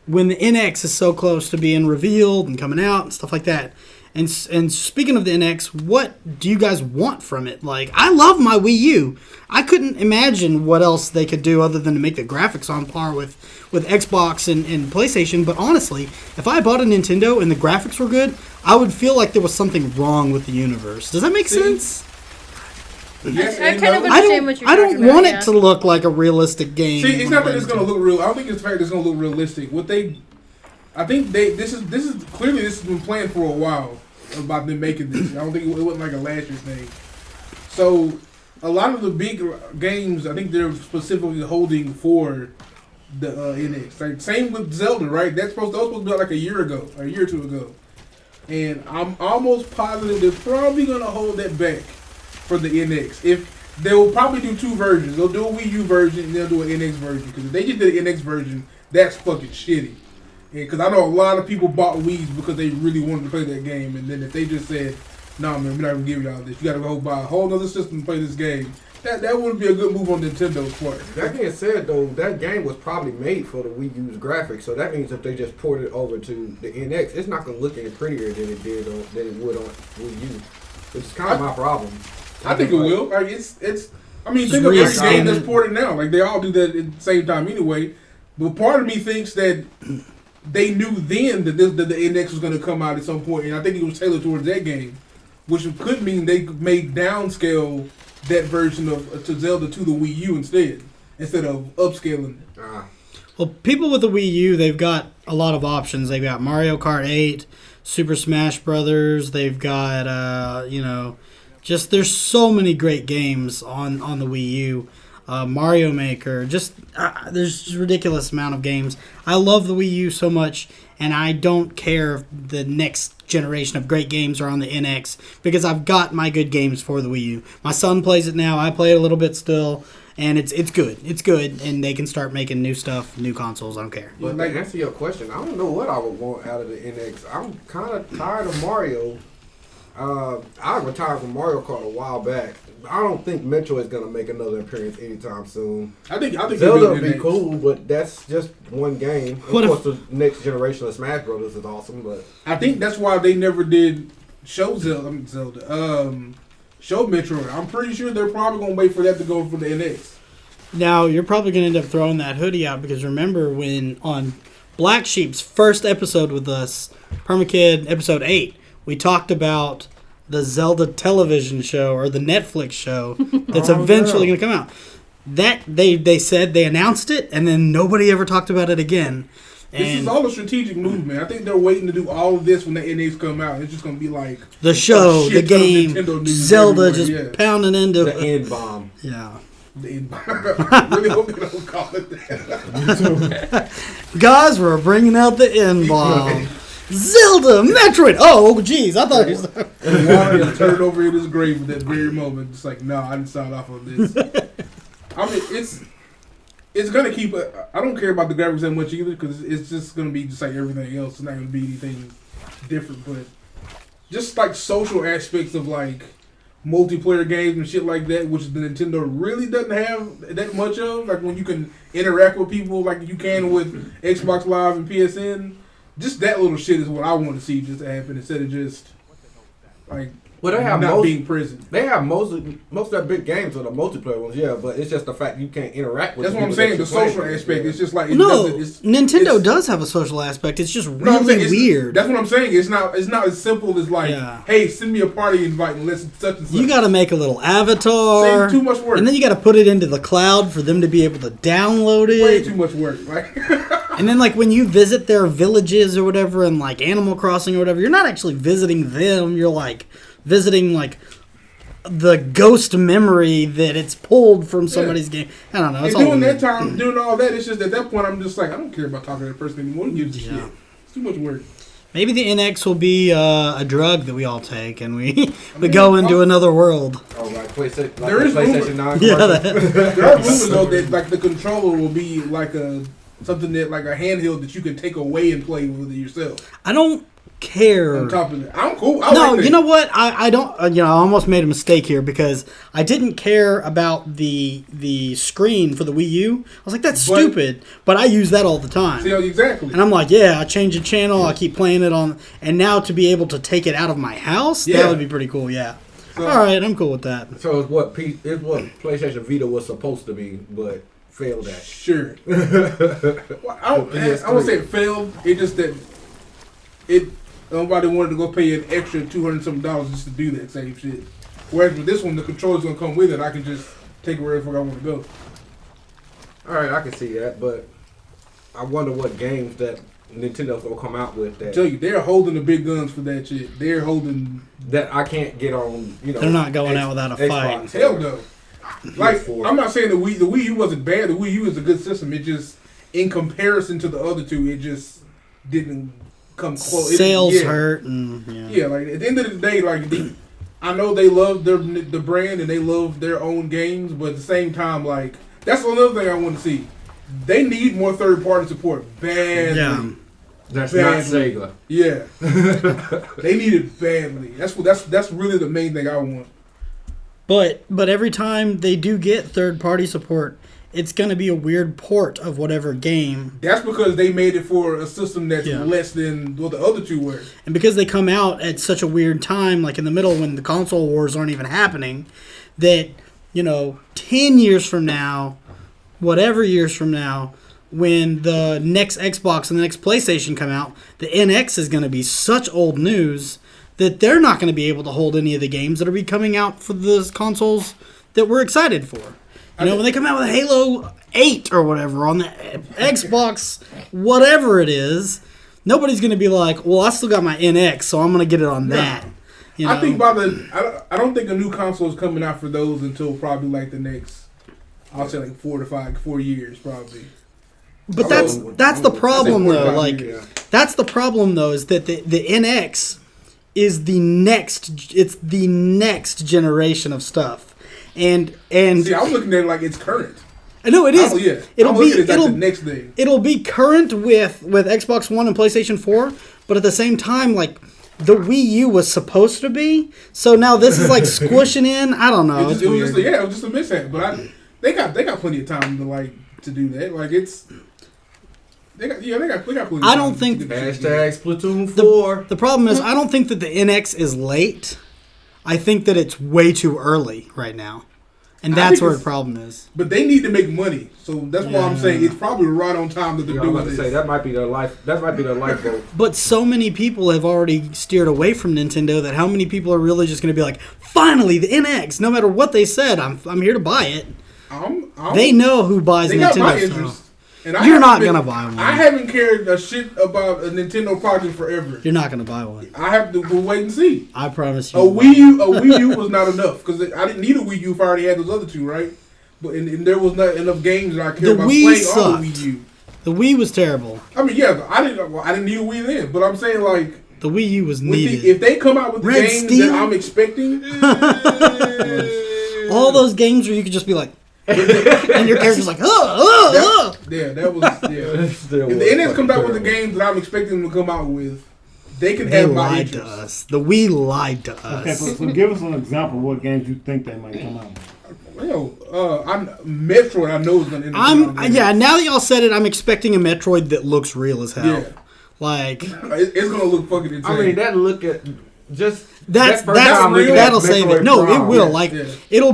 when the NX is so close to being revealed and coming out and stuff like that? And speaking of the NX, what do you guys want from it? Like, I love my Wii U. I couldn't imagine what else they could do other than to make the graphics on par with Xbox and PlayStation. But honestly, if I bought a Nintendo and the graphics were good, I would feel like there was something wrong with the universe. Does that make sense? Yes I and kind of no. understand what you're I don't talking about, want yeah. it to look like a realistic game. See, it's not that it's gonna look real. I don't think it's the fact that it's gonna look realistic. This is clearly this has been planned for a while about them making this. I don't think it wasn't like a last year thing. So a lot of the big games, I think they're specifically holding for the NX. Like same with Zelda, right? That was supposed to be like a year or two ago, and I'm almost positive they're probably gonna hold that back for the NX. If they will probably do two versions. They'll do a Wii U version and they'll do an NX version. Because if they just did an NX version, that's fucking shitty. Because I know a lot of people bought Wii's because they really wanted to play that game. And then if they just said, "Nah, man, we're not gonna give y'all this. You gotta go buy a whole other system to play this game," that wouldn't be a good move on Nintendo's part. That being said, though, that game was probably made for the Wii U's graphics, so that means if they just port it over to the NX, it's not gonna look any prettier than it would on Wii U. Which is kind of my problem. I think it will. Like it's. I mean, Just think of every reskin game that's it. ported now. Like they all do that at the same time anyway. But part of me thinks that they knew then that the NX was going to come out at some point, and I think it was tailored towards that game, which could mean they made downscale that version of to Zelda to the Wii U instead of upscaling it. Well, people with the Wii U, they've got a lot of options. They've got Mario Kart 8, Super Smash Brothers. They've got, just there's so many great games on the Wii U. Mario Maker. There's just a ridiculous amount of games. I love the Wii U so much, and I don't care if the next generation of great games are on the NX because I've got my good games for the Wii U. My son plays it now. I play it a little bit still. And it's good. It's good, and they can start making new stuff, new consoles. I don't care. But to answer your question, I don't know what I would want out of the NX. I'm kind of tired of Mario. I retired from Mario Kart a while back. I don't think Metro is gonna make another appearance anytime soon. I think Zelda would it'll be cool, but that's just one game. Of course, the next generation of Smash Brothers is awesome, but I think that's why they never did show Zelda. Show Metroid. I'm pretty sure they're probably gonna wait for that to go for the NX. Now, you're probably going to end up throwing that hoodie out because remember when on Black Sheep's first episode with us, Permakid episode 8, we talked about the Zelda television show or the Netflix show that's eventually going to come out. That they said they announced it and then nobody ever talked about it again. This is all a strategic move, man. I think they're waiting to do all of this when the NX come out. It's just gonna be like the show, the shit ton of game, Nintendo news Zelda everywhere, just pounding into the N bomb. Yeah. I really hope they don't call it that. Guys, we're bringing out the N-bomb. Zelda, Metroid. Oh, geez. I thought it was... Wario turned over in his grave at that very moment. It's like, no, I didn't sign off on this. I mean, it's gonna keep. I don't care about the graphics that much either because it's just gonna be just like everything else. It's not gonna be anything different, but just like social aspects of like multiplayer games and shit like that, which the Nintendo really doesn't have that much of. Like when you can interact with people like you can with Xbox Live and PSN. Just that little shit is what I want to see just happen instead of just like Well, they have not being present. They have most of their big games are the multiplayer ones, yeah. But it's just the fact you can't interact with. That's what I'm saying. The social aspect. It's just like Nintendo does have a social aspect. It's just really weird. That's what I'm saying. It's not as simple as like, hey, send me a party invite and let's such and such. You got to make a little avatar. Too much work. And then you got to put it into the cloud for them to be able to download it. Way too much work, right? And then like when you visit their villages or whatever, in like Animal Crossing or whatever, you're not actually visiting them. You're like visiting like the ghost memory that it's pulled from somebody's game. I don't know. And doing all that, it's just at that point I'm just like, I don't care about talking to that person anymore. Who gives a shit? It's too much work. Maybe the NX will be a drug that we all take and we go into another world. Oh right, PlayStation. Like there is PlayStation 9. Yeah, there are rumors though that like the controller will be like something that like a handheld that you can take away and play with it yourself. I don't care. On top of that, I'm cool. You know what? I don't. I almost made a mistake here because I didn't care about the screen for the Wii U. I was like, that's stupid. But I use that all the time. See, exactly. And I'm like, yeah, I change the channel. I keep playing it on. And now to be able to take it out of my house, that would be pretty cool. Yeah. So, all right, I'm could with that. So it's what PlayStation Vita was supposed to be, but failed at. Sure. Well, I won't say it failed. It just that nobody wanted to go pay an extra $200-something just to do that same shit. Whereas with this one, the controller's gonna come with it. I can just take it wherever I want to go. All right, I can see that, but I wonder what games that Nintendo's gonna come out with. That I tell you, they're holding the big guns for that shit. They're holding that I can't get on. They're not going out without a fight. Hell no. Like I'm not saying the Wii U wasn't bad. The Wii U is a good system. It just, in comparison to the other two, it just didn't come close. Sales hurt. Yeah, like at the end of the day, like I know they love the brand and they love their own games, but at the same time, like that's another thing I want to see. They need more third-party support badly. Yeah. That's badly. Not Sega. Yeah, they need it badly. That's really the main thing I want. But every time they do get third-party support, it's going to be a weird port of whatever game. That's because they made it for a system that's less than what the other two were. And because they come out at such a weird time, like in the middle when the console wars aren't even happening, that, 10 years from now, whatever years from now, when the next Xbox and the next PlayStation come out, the NX is going to be such old news that they're not going to be able to hold any of the games that are be coming out for the consoles that we're excited for. When they come out with Halo 8 or whatever on the Xbox, whatever it is, nobody's going to be like, well, I still got my NX, so I'm going to get it on that. I think I don't think a new console is coming out for those until probably like the next, I'll say like 4 years probably. But that's the problem though. Like that's the problem though, is that the NX is the next generation of stuff. And see, I'm looking at it like it's current. I know it is. It'll be the next thing. It'll be current with Xbox One and PlayStation 4, but at the same time, like the Wii U was supposed to be. So now this is like squishing in. I don't know. It was just a mishap. But they got plenty of time to do that. Like they got plenty of time. I don't think Splatoon 4. The problem is I don't think that the NX is late. I think that it's way too early right now. And that's where the problem is. But they need to make money. So that's why I'm saying it's probably right on time that they're doing this. That might be their life. That might be their lifeboat. But so many people have already steered away from Nintendo that how many people are really just going to be like, finally, the NX, no matter what they said, I'm here to buy it. They know who buys Nintendo got my interest. And you're not going to buy one. I haven't cared a shit about a Nintendo product forever. You're not going to buy one. I have to wait and see. I promise you. A Wii U was not enough because I didn't need a Wii U if I already had those other two, right? But and there was not enough games that I cared about playing on the Wii U. The Wii was terrible. I mean, yeah, I didn't need a Wii then, but I'm saying like the Wii U was needed. If they come out with the games that I'm expecting, all those games where you could just be like. And your character's like, that was. If the NX comes out with the games that I'm expecting them to come out with, they can have my interest. They lied to us. The Wii lied to us. Okay, so give us an example of what games you think they might come out with. Metroid, I know is going to end up. Yeah, now that y'all said it, I'm expecting a Metroid that looks real as hell. Yeah. Like it's going to look fucking insane. I mean, that look at just That'll save it. No, it will. It'll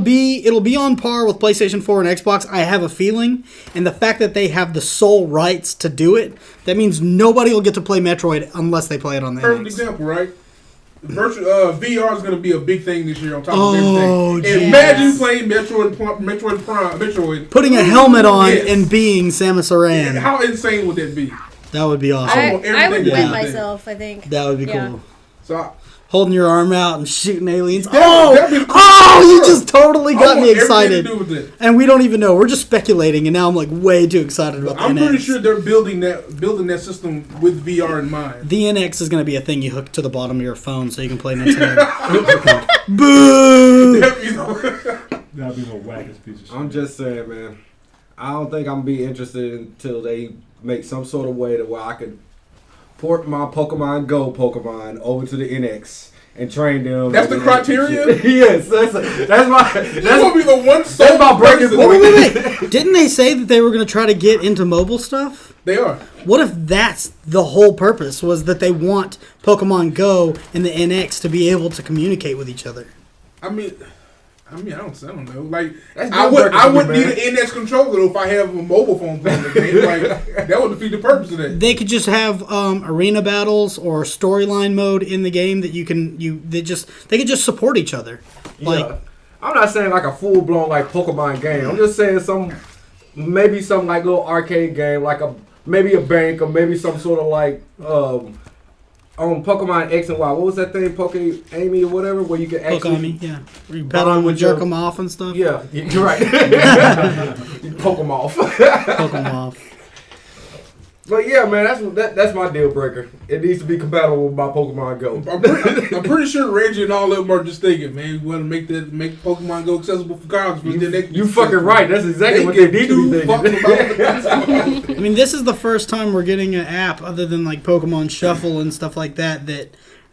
be on par with PlayStation 4 and Xbox. I have a feeling, and the fact that they have the sole rights to do it, that means nobody will get to play Metroid unless they play it on the Perfect NX. example, right? VR is going to be a big thing this year on top of everything. Geez. Imagine playing Metroid. Putting a helmet on and being Samus Aran. How insane would that be? That would be awesome. I would Yeah. win myself, I think. That would be Yeah. cool. So Holding your arm out and shooting aliens. that'd be cool. You just totally got me excited. To do with it. And we don't even know. We're just speculating, and now I'm like way too excited about the I'm NX. pretty sure they're building that system with VR in mind. The NX is going to be a thing you hook to the bottom of your phone so you can play Nintendo. Boo! That'd be the wackest piece of shit. I'm just saying, man. I don't think I'm gonna be interested until they make some sort of way to where I could port my Pokemon Go Pokemon over to the NX and train them. That's the criteria? Yes, that's my. That's gonna be the one. That's my breaking point. Wait. Didn't they say that they were going to try to get into mobile stuff? They are. What if that's the whole purpose, was that they want Pokemon Go and the NX to be able to communicate with each other? I mean, I don't know. Like, That's I deal-breaker would for me, need an NX controller if I have a mobile phone playing the game. Like, that would defeat the purpose of that. They could just have arena battles or storyline mode in the game that they could just support each other. Like, Yeah. I'm not saying like a full blown like Pokemon game. I'm just saying maybe some like little arcade game, like maybe a bank or maybe some sort of like on Pokemon X and Y. What was that thing, Poke Amy or whatever, where you can actually Pokemon, yeah. Where you pet them and jerk them off and stuff. Yeah, you're right. You poke them off. Poke them off. But yeah, man, that's my deal breaker. It needs to be compatible with my Pokemon Go. I'm pretty sure Reggie and all of them are just thinking, man, we want to make Pokemon Go accessible for college. But You fucking right. That's exactly what they need to be thinking. I mean, this is the first time we're getting an app other than like Pokemon Shuffle and stuff like that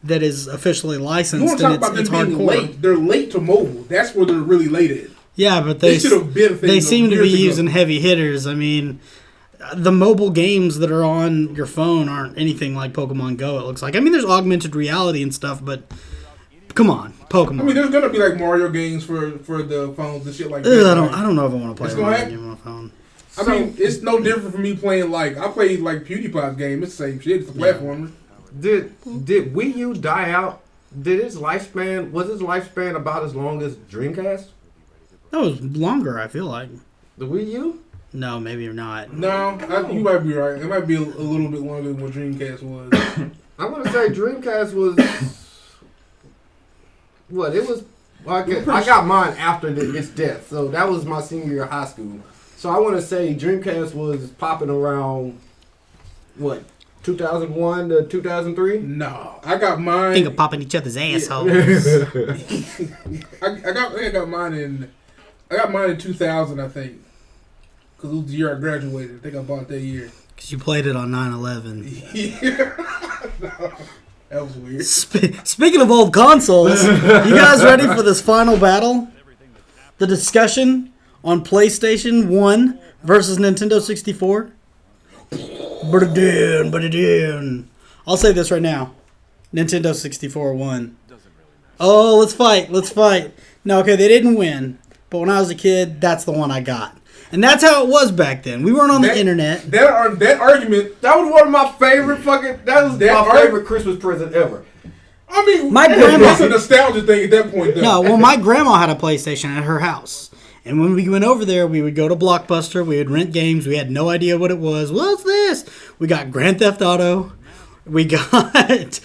is officially You licensed, want to and talk about it's them being hardcore. late? They're late to mobile. That's where they're really late at. Yeah, but They should have been. they seem to be years ago. using heavy hitters. I mean, the mobile games that are on your phone aren't anything like Pokemon Go, it looks like. I mean, there's augmented reality and stuff, but come on, Pokemon. I mean, there's gonna be like Mario games for the phones and shit like Ugh, that. I don't know if I want to play It's a gonna Mario happen. game on my phone. I mean, it's no different from me playing I played like PewDiePie's game. It's the same shit. It's a platformer. Did Wii U die out? Was his lifespan about as long as Dreamcast? That was longer, I feel like. The Wii U? No, maybe not. No, you might be right. It might be a little bit longer than what Dreamcast was. I'm gonna say Dreamcast was what it was. I got mine after its death, so that was my senior year of high school. So I want to say Dreamcast was popping around what 2001 to 2003. No, I got mine. Think of popping each other's assholes. I got mine in 2000, I think, because it was the year I graduated. I think I bought it that year. Because you played it on 9/11. Yeah, no, that was weird. Speaking of old consoles, you guys ready for this final battle? The discussion on PlayStation 1 versus Nintendo 64? Ba-da-dun. I'll say this right now. Nintendo 64 won. Oh, let's fight. No, okay, they didn't win. But when I was a kid, that's the one I got. And that's how it was back then. We weren't on the internet. That argument. That was one of my favorite favorite Christmas present ever. I mean, My grandma- it's a nostalgia thing at that point, though. No, well, my grandma had a PlayStation at her house. And when we went over there, we would go to Blockbuster. We would rent games. We had no idea what it was. What's this? We got Grand Theft Auto. We got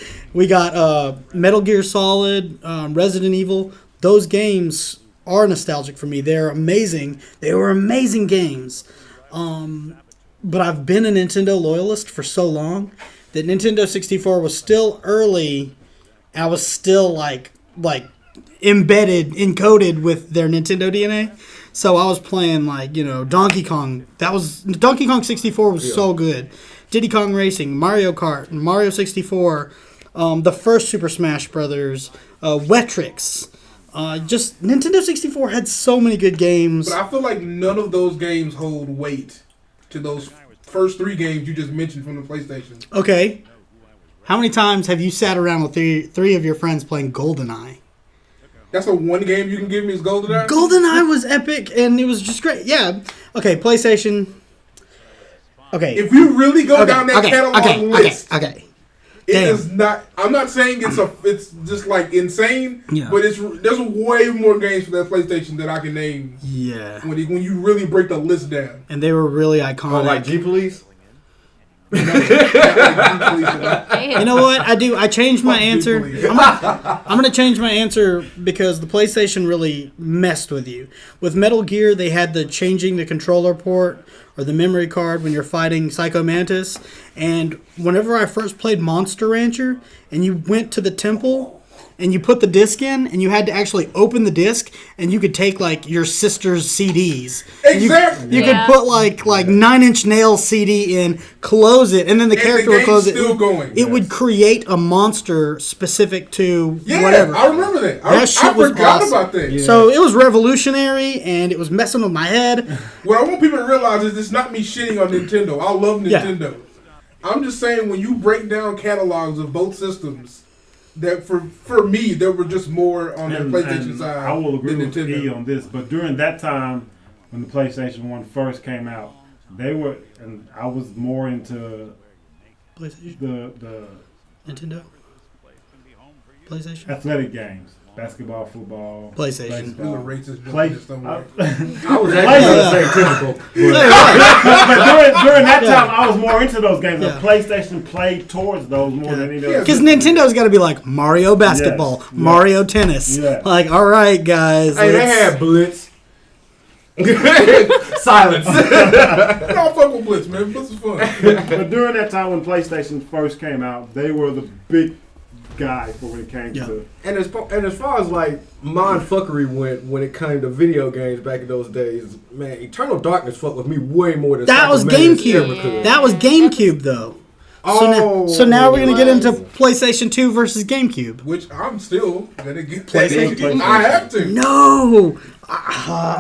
Metal Gear Solid, Resident Evil. Those games are nostalgic for me. They're amazing. They were amazing games. But I've been a Nintendo loyalist for so long that Nintendo 64 was still early. I was still like encoded with their Nintendo DNA. So I was playing Donkey Kong. Donkey Kong 64 was so good. Diddy Kong Racing, Mario Kart, Mario 64, the first Super Smash Brothers, Wetrix. Just Nintendo 64 had so many good games. But I feel like none of those games hold weight to those first three games you just mentioned from the PlayStation. Okay. How many times have you sat around with three of your friends playing GoldenEye? That's the one game you can give me is GoldenEye? GoldenEye was epic, and it was just great. Yeah. Okay, PlayStation. Okay. If you really go down that catalog list, okay. it is not. I'm not saying it's just like insane, but there's way more games for that PlayStation that I can name. Yeah. When you really break the list down, and they were really iconic. Oh, like G-Police? You know what? I changed my answer. I'm going to change my answer because the PlayStation really messed with you. With Metal Gear, they had the changing the controller port or the memory card when you're fighting Psycho Mantis. And whenever I first played Monster Rancher and you went to the temple and you put the disc in and you had to actually open the disc and you could take like your sister's CDs. Exactly. You could put like 9 Inch Nails CD in, close it, and then the character would close it. Still going. It would create a monster specific to Yeah, whatever. I remember that. That shit was forgot awesome. about that. Yeah. So it was revolutionary and it was messing with my head. What I want people to realize is it's not me shitting on Nintendo. I love Nintendo. I'm just saying when you break down catalogs of both systems, that for me there were just more on the PlayStation side. I will agree than with Nintendo. E on this, but during that time when the PlayStation 1 first came out, they were, and I was more into PlayStation? the Nintendo? PlayStation? athletic games. Basketball, football, PlayStation. It was a baseball. racist Play, joke somewhere. I was actually going to say typical. but during that time, I was more into those games. Yeah. The PlayStation played towards those more than any other. Because Nintendo's got to be like Mario Basketball, Mario Tennis. Yeah. Like, all right, guys. Hey, they had Blitz. Silence. No, fuck with Blitz, man. Blitz is fun. But during that time when PlayStation first came out, they were the big guy for when it came to. And as far as like mind fuckery went when it came to video games back in those days, man, Eternal Darkness fucked with me way more than That was Cyberman ever GameCube. could. That was GameCube, though. So now we're going to get into PlayStation 2 versus GameCube. Which I'm still gonna get. PlayStation. I have to. No.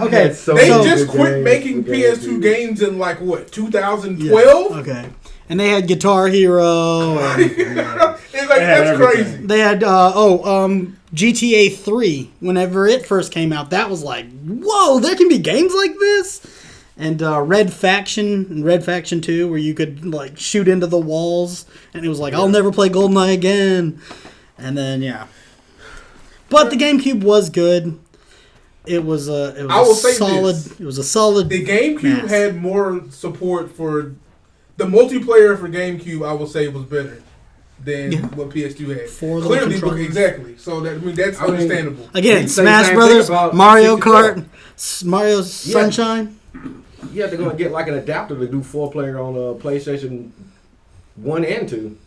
Okay. They just quit making PS2 games in like what 2012. Okay. And they had Guitar Hero. It's like that's crazy. They had GTA 3. Whenever it first came out, that was like, whoa! There can be games like this. And Red Faction and Red Faction 2, where you could like shoot into the walls, and it was like, I'll never play GoldenEye again. And then but the GameCube was good. It was a solid. It was a solid. The GameCube had more support for the multiplayer for GameCube. I will say was better than what PS2 had. For the Clearly, controllers. exactly. So that's understandable. Again, You say Smash same Brothers, thing about Mario 64. Kart, Mario Sunshine. You have to go and get like an adapter to do 4-player on a PlayStation 1 and 2.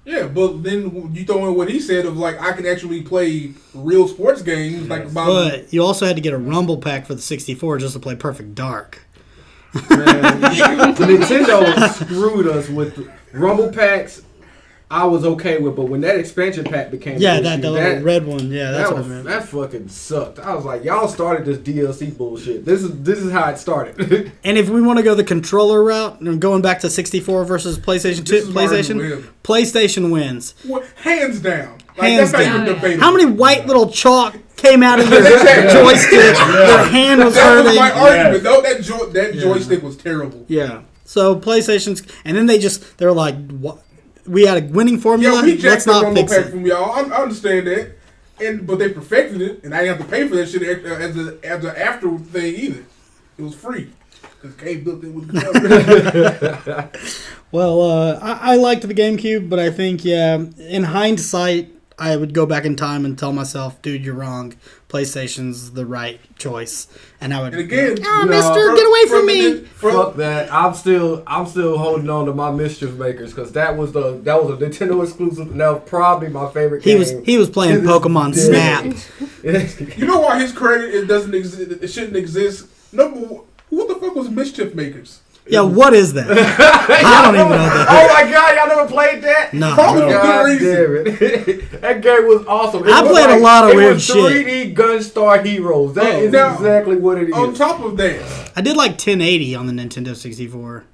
Yeah, but then you throw in what he said of like I can actually play real sports games like about. But you also had to get a Rumble pack for the 64 just to play Perfect Dark. Man, Nintendo screwed us with Rumble packs. I was okay with, but when that expansion pack became that little red one. Yeah, that's what I meant. that fucking sucked. I was like, y'all started this DLC bullshit. This is how it started. And if we want to go the controller route, and going back to 64 versus PlayStation 2, PlayStation wins. Well, hands down. Like, Hands that's not even down. debatable. How many white little chalk came out of your joystick? Your hand was That was hurting. my argument. No, that joystick was terrible. Yeah. So PlayStation's, and then they're like, what? We had a winning formula. Yeah, we Let's jacked the not Rumble fix pack it. from y'all. I understand that, but they perfected it, and I didn't have to pay for that shit as an after thing either. It was free because K built it with the Well, I liked the GameCube, but I think in hindsight, I would go back in time and tell myself, dude, you're wrong. PlayStation's the right choice, and I would. And again, Mister, get away from me! Fuck that. I'm still holding on to my Mischief Makers because that was a Nintendo exclusive, and that was probably my favorite game. He was playing Pokemon Snap. You know why his credit it doesn't exist? It shouldn't exist. Number one, who the fuck was Mischief Makers? Yeah, what is that? I don't even know that. Oh my god, y'all never played that? No. Probably for God good reason. damn it. That game was awesome. I played a lot of weird shit. 3D Gunstar Heroes. That is now, exactly what it is. On top of that, I did like 1080 on the Nintendo 64.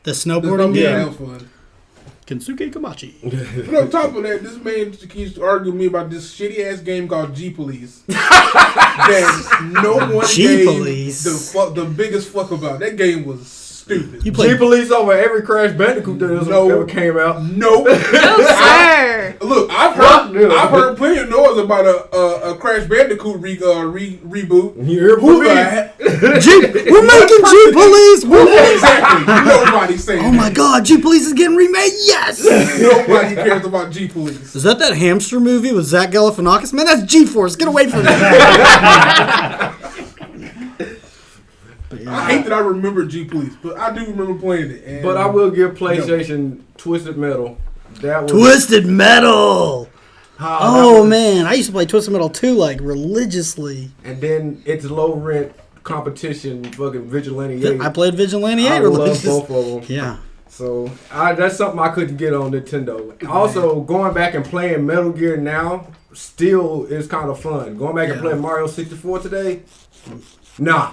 The there's snowboarding nothing game. else fun. Kensuke Kamachi. But on top of that, this man keeps arguing me about this shitty ass game called G Police. that no one G gave Police. the biggest fuck about. That game was stupid. You played G-Police over every Crash Bandicoot that ever came out. Nope. No, sir. Look, I've heard plenty of noise about a Crash Bandicoot reboot. We're making G Police. Exactly. Nobody's saying. Oh my God, G Police is getting remade. Yes. Nobody cares about G Police. Is that hamster movie with Zach Galifianakis? Man, that's G-Force. Get away from me. I hate that I remember G Police, but I do remember playing it. And But I will give PlayStation Twisted Metal. That was Twisted Metal. Man, I used to play Twisted Metal 2 like religiously. And then it's low rent competition, fucking Vigilante 8. I played Vigilante 8 I love religiously. both of them. Yeah. So that's something I couldn't get on Nintendo. Also, going back and playing Metal Gear now still is kind of fun. Going back and playing Mario 64 today, nah.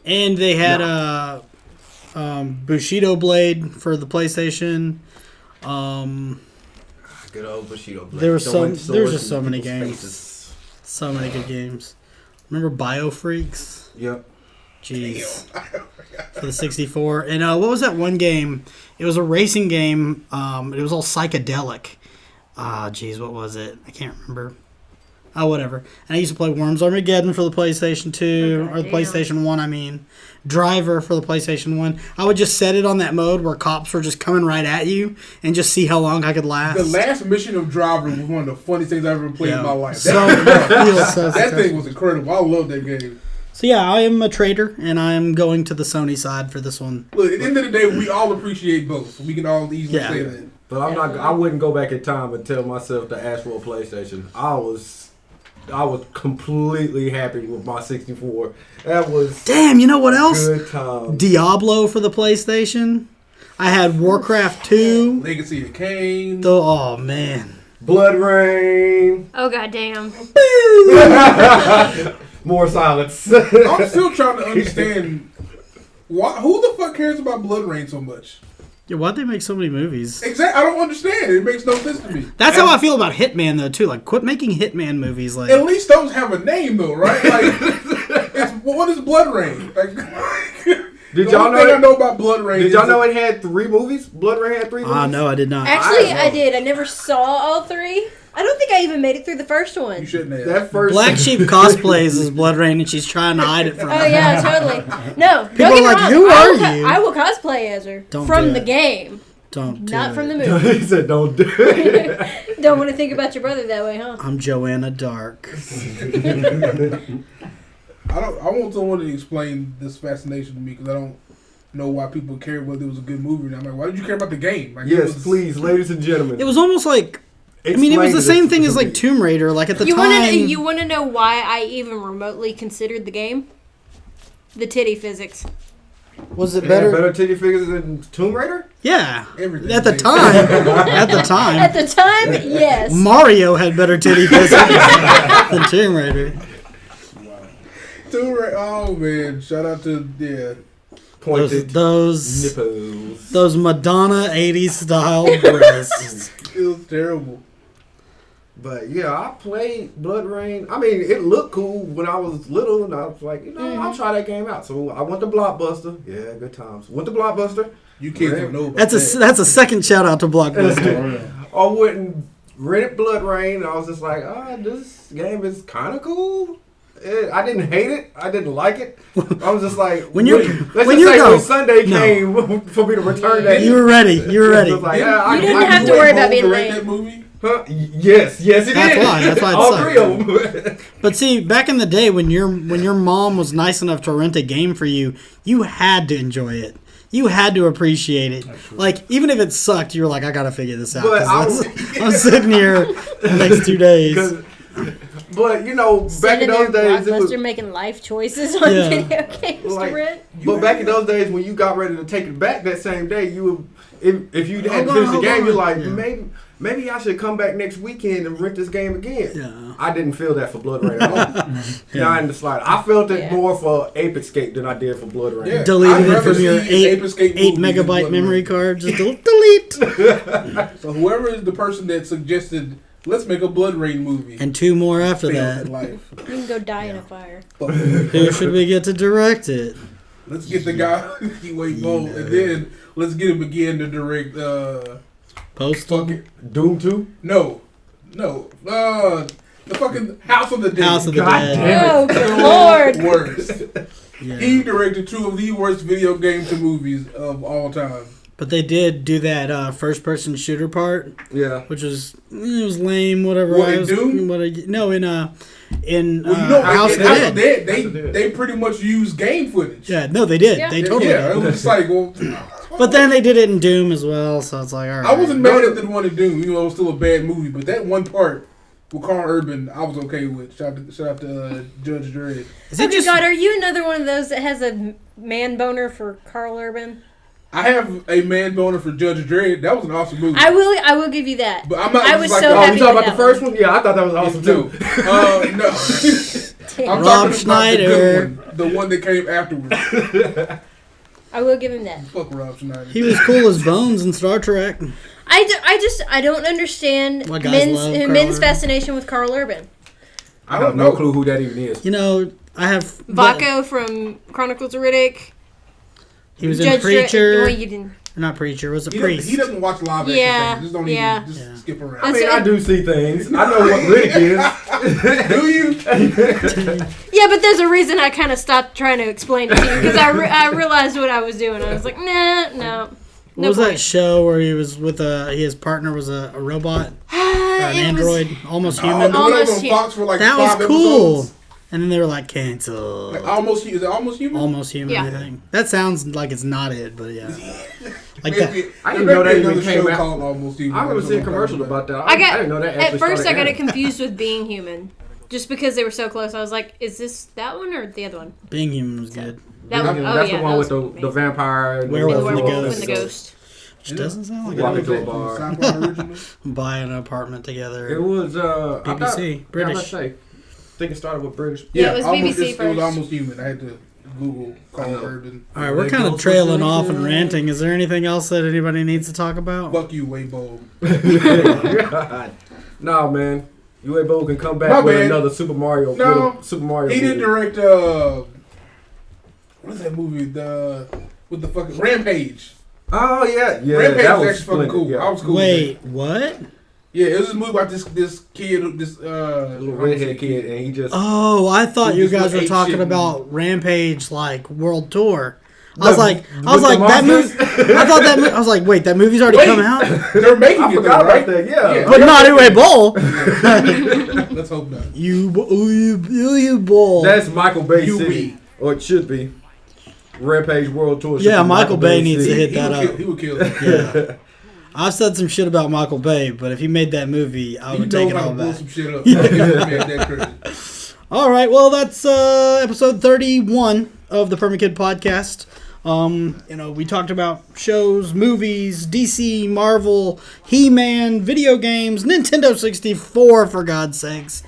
And they had Bushido Blade for the PlayStation. Good old Bushido Blade. There was there's just so many games. Faces. So many good games. Remember Biofreaks? Yep. Jeez. For the 64. And what was that one game? It was a racing game. It was all psychedelic. Jeez, what was it? I can't remember. Oh, whatever. And I used to play Worms Armageddon for the PlayStation 2, or the PlayStation 1, I mean. Driver for the PlayStation 1. I would just set it on that mode where cops were just coming right at you and just see how long I could last. The last mission of Driver was one of the funniest things I've ever played in my life. That thing was incredible. I love that game. So yeah, I am a trader, and I am going to the Sony side for this one. Look, at the end of the day, we all appreciate both. We can all easily say that. But I wouldn't go back in time and tell myself to ask for a PlayStation. I was completely happy with my 64. That was damn. You know what else? Good time. Diablo for the PlayStation. I had Warcraft 2. Legacy of Kain. Oh man. Blood Rain. Oh goddamn. More silence. I'm still trying to understand who the fuck cares about Blood Rain so much. Yeah, why'd they make so many movies? Exactly, I don't understand. It makes no sense to me. That's how I feel about Hitman though too. Like, quit making Hitman movies. Like, at least those have a name though, right? Like, what is Blood Rain? Like, did y'all know? I know about Blood Rain. Did y'all know it had 3 movies? Blood Rain had 3 movies. No, I did not. Actually, I did. I never saw all 3. I don't think I even made it through the first one. You shouldn't have. That first Black Sheep cosplays as Blood Rain, and she's trying to hide it from. Oh yeah, totally. No, People don't are get me like, wrong. "Who are you?" I will cosplay as her Don't from do the it. game, Don't do not it. from the movie. he said, "Don't do it." Don't want to think about your brother that way, huh? I'm Joanna Dark. I want someone to explain this fascination to me because I don't know why people care whether it was a good movie or not. I'm like, why did you care about the game? Like, Yes, please, ladies and gentlemen. It was almost like. I mean, it was the same thing as like Tomb Raider. Like at the time. You want to know why I even remotely considered the game? The titty physics. Was it better? better? Better titty figures than Tomb Raider? Yeah. Everything. At the time. At the time. At the time, yes. Mario had better titty physics than Tomb Raider. Tomb Raider. Oh man! Shout out to Pointed Those nipples. those Madonna 80s style breasts. It was terrible. But yeah, I played Blood Rain. I mean, it looked cool when I was little, and I was like, I'll try that game out. So I went to Blockbuster. Yeah, good times. Went to Blockbuster. You kids don't know about That's a second shout out to Blockbuster. I went and rented Blood Rain. And I was just like, this game is kind of cool. I didn't hate it. I didn't like it. I was just like, when Sunday came for me to return that. You were ready. You were ready. Like, you didn't have to worry about being late. that movie. Huh? Yes, it did. That's why it all sucked. 3 of them. But see, back in the day when your mom was nice enough to rent a game for you, you had to enjoy it. You had to appreciate it. Like, even if it sucked, you were like, I gotta figure this out. But I'm sitting here the next 2 days. But back in those days, it was making life choices on video games to rent. But back in those days, when you got ready to take it back that same day, if you hadn't finished the game, you're like, maybe I should come back next weekend and rent this game again. Yeah. I didn't feel that for Blood Rain at all. Not in the slide. I felt it more for Ape Escape than I did for Blood Rain. Yeah. Deleted I'd it from rather your see 8 Ape Escape movie than megabyte Blood memory Rain. card. Just delete. So whoever is the person that suggested, let's make a Blood Rain movie. And 2 more after failed that. in life. You can go die in a fire. Fuck. Who should we get to direct it? Let's get the guy he wait bold, and then let's get him again to direct. Postal? Fucking Doom 2? no. The fucking House of the Dead. House of the God Dead. damn Oh, good lord. Worst. Yeah. He directed 2 of the worst video game to movies of all time. But they did do that first-person shooter part, Yeah. which was lame. Whatever. What, I in was, Doom? no, in Well, you know, House of in the House of Dead. the Dead, they pretty much used game footage. Yeah, no, they did. Yeah. They totally Yeah, did. it was just like, well, But then they did it in Doom as well, so it's like, all right. I wasn't mad at the one to Doom, even though it was still a bad movie. But that one part with Carl Urban, I was okay with. Shout out to Judge Dredd. Is Oh, it just God, are you another one of those that has a man boner for Carl Urban? I have a man boner for Judge Dredd. That was an awesome movie. I will give you that. But I'm not I just was like, so Oh, happy you talking with about the that first one? Yeah, I thought that was awesome too. too. No. I'm Rob talking Schneider. about the good one. The one that came afterwards. I will give him that. Fuck Rob Schneider. he was cool as Bones in Star Trek? I don't understand Why guys love Carl men's Urban? fascination with Carl Urban. I have no clue who that even is. You know, I have Vaco from Chronicles of Riddick. He was in Judge Preacher. Well, you didn't. Not Preacher. Was a He priest. doesn't watch live action Yeah, things. Just don't yeah. even just Yeah. skip around. I mean, I do see things. I know what Riddick is. Do you? Yeah, but there's a reason I kind of stopped trying to explain it to you because I realized what I was doing. I was like, nah, no. What was that show where he was with his partner was a robot or an android, almost human? Oh, Almost on Fox for like That 5 was cool. episodes. And then they were like, cancel. Like almost, is it almost human? Almost human, Yeah. I think. That sounds like it's not it, but yeah. Like that. Maybe, I didn't know that even another came show out. called Almost Human. I remember That's seeing what I'm commercials talking about that. I didn't know that. At actually first, I started got it airing. confused with Being Human, just because they were so close. I was like, is this that one or the other one? Being human was good. That one. Oh That's yeah, the one that with was the amazing. vampire. And Werewolf the and the werewolf ghost. and the ghost. Which doesn't sound like Walk it. into a bar. Sci-fi original? Buy an apartment It together. was BBC, British. I say. I think it started with British. Yeah, it was almost, BBC It was first. Almost Human. I had to Google Carl Urban. All right, we're kind of trailing off and ranting. Is there anything else that anybody needs to talk about? Fuck you, Way Bold. God. Nah, man. You Bo can come back My with bad. another Super Mario. No. with a Super Mario. He movie. did direct what is that movie? With the fucking Rampage. Oh yeah, yeah. Rampage that was was actually fucking splendid, cool. Yeah. I was cool. Wait, With what? that. Yeah, it was this movie about this kid, this little redhead kid, and he just. Oh, I thought Who you just guys were ate talking shit. about Rampage, like World Tour. I No, was like with the that movie. monsters? I thought that. I was like, wait, that movie's already Wait. come out, They're making I it, forgot though, right? about that. Yeah. but not Uwe Boll. Let's hope not. You Boll. That's Michael Bay You City, be. or it should be. Rampage World Tour. should Yeah, be Michael Bay needs to City. hit that up. He would kill. Yeah. I've said some shit about Michael Bay, but if he made that movie, I He would take knows it how all to blow back. some shit up. Give the man that credit. All right, well, that's episode 31 of the Permakid podcast. We talked about shows, movies, DC, Marvel, He-Man, video games, Nintendo 64, for God's sakes.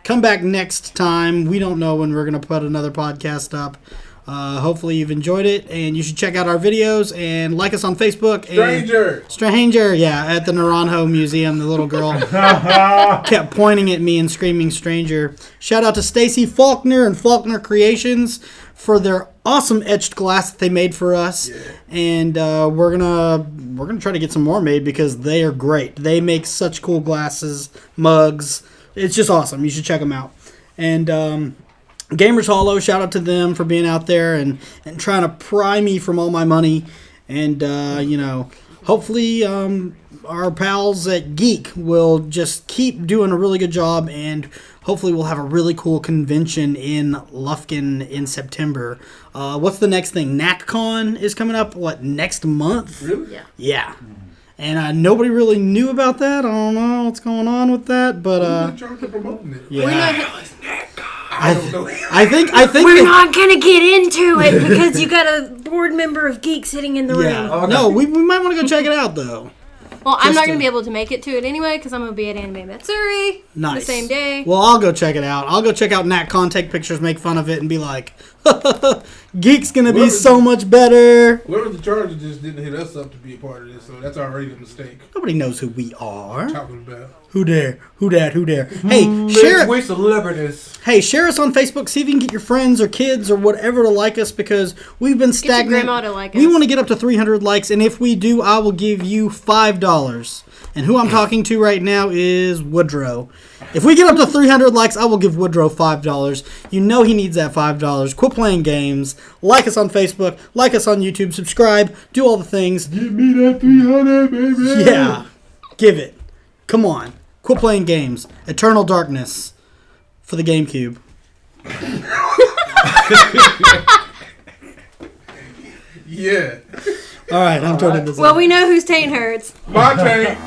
Come back next time. We don't know when we're going to put another podcast up. Hopefully you've enjoyed it, and you should check out our videos and like us on Facebook. Stranger, yeah, at the Naranjo Museum. The little girl kept pointing at me and screaming "Stranger." Shout out to Stacy Faulkner and Faulkner Creations for their awesome etched glass that they made for us, and we're gonna try to get some more made because they are great. They make such cool glasses, mugs. It's just awesome. You should check them out. And Gamers Hollow, shout out to them for being out there and trying to pry me from all my money. And, hopefully our pals at Geek will just keep doing a really good job. And hopefully we'll have a really cool convention in Lufkin in September. What's the next thing? NACCon is coming up, next month? Really? Yeah. Yeah. And nobody really knew about that. I don't know what's going on with that. But, I'm trying to promote it. yeah. We're not. I don't know. I think We're not gonna get into it because you got a board member of Geek sitting in the room. No, we might want to go check it out though. Well, I'm Just not going to to- be able to make it to it anyway because I'm going to be at Anime Matsuri Nice. the same day. Well, I'll go check it out. I'll go check out NatCon, take pictures, make fun of it, and be like, Geek's gonna be Whoever's- so much better. Whoever's in charge just didn't hit us up to be a part of this, so that's already a mistake. Nobody knows who we are. Talking about. Who dare? Who dat? Who dare? Hey, share. We celebrities. Hey, share us on Facebook. See if you can get your friends or kids or whatever to like us because we've been Get your stagnant. grandma to like We us. want to get up to 300 likes, and if we do, I will give you $5. And who I'm talking to right now is Woodrow. If we get up to 300 likes, I will give Woodrow $5. You know he needs that $5. Quit playing games. Like us on Facebook. Like us on YouTube. Subscribe. Do all the things. Give me that 300, baby. Yeah. Give it. Come on. Quit playing games. Eternal Darkness for the GameCube. Yeah. All right, I'm turning this Well, off. we know whose taint hurts. My tank.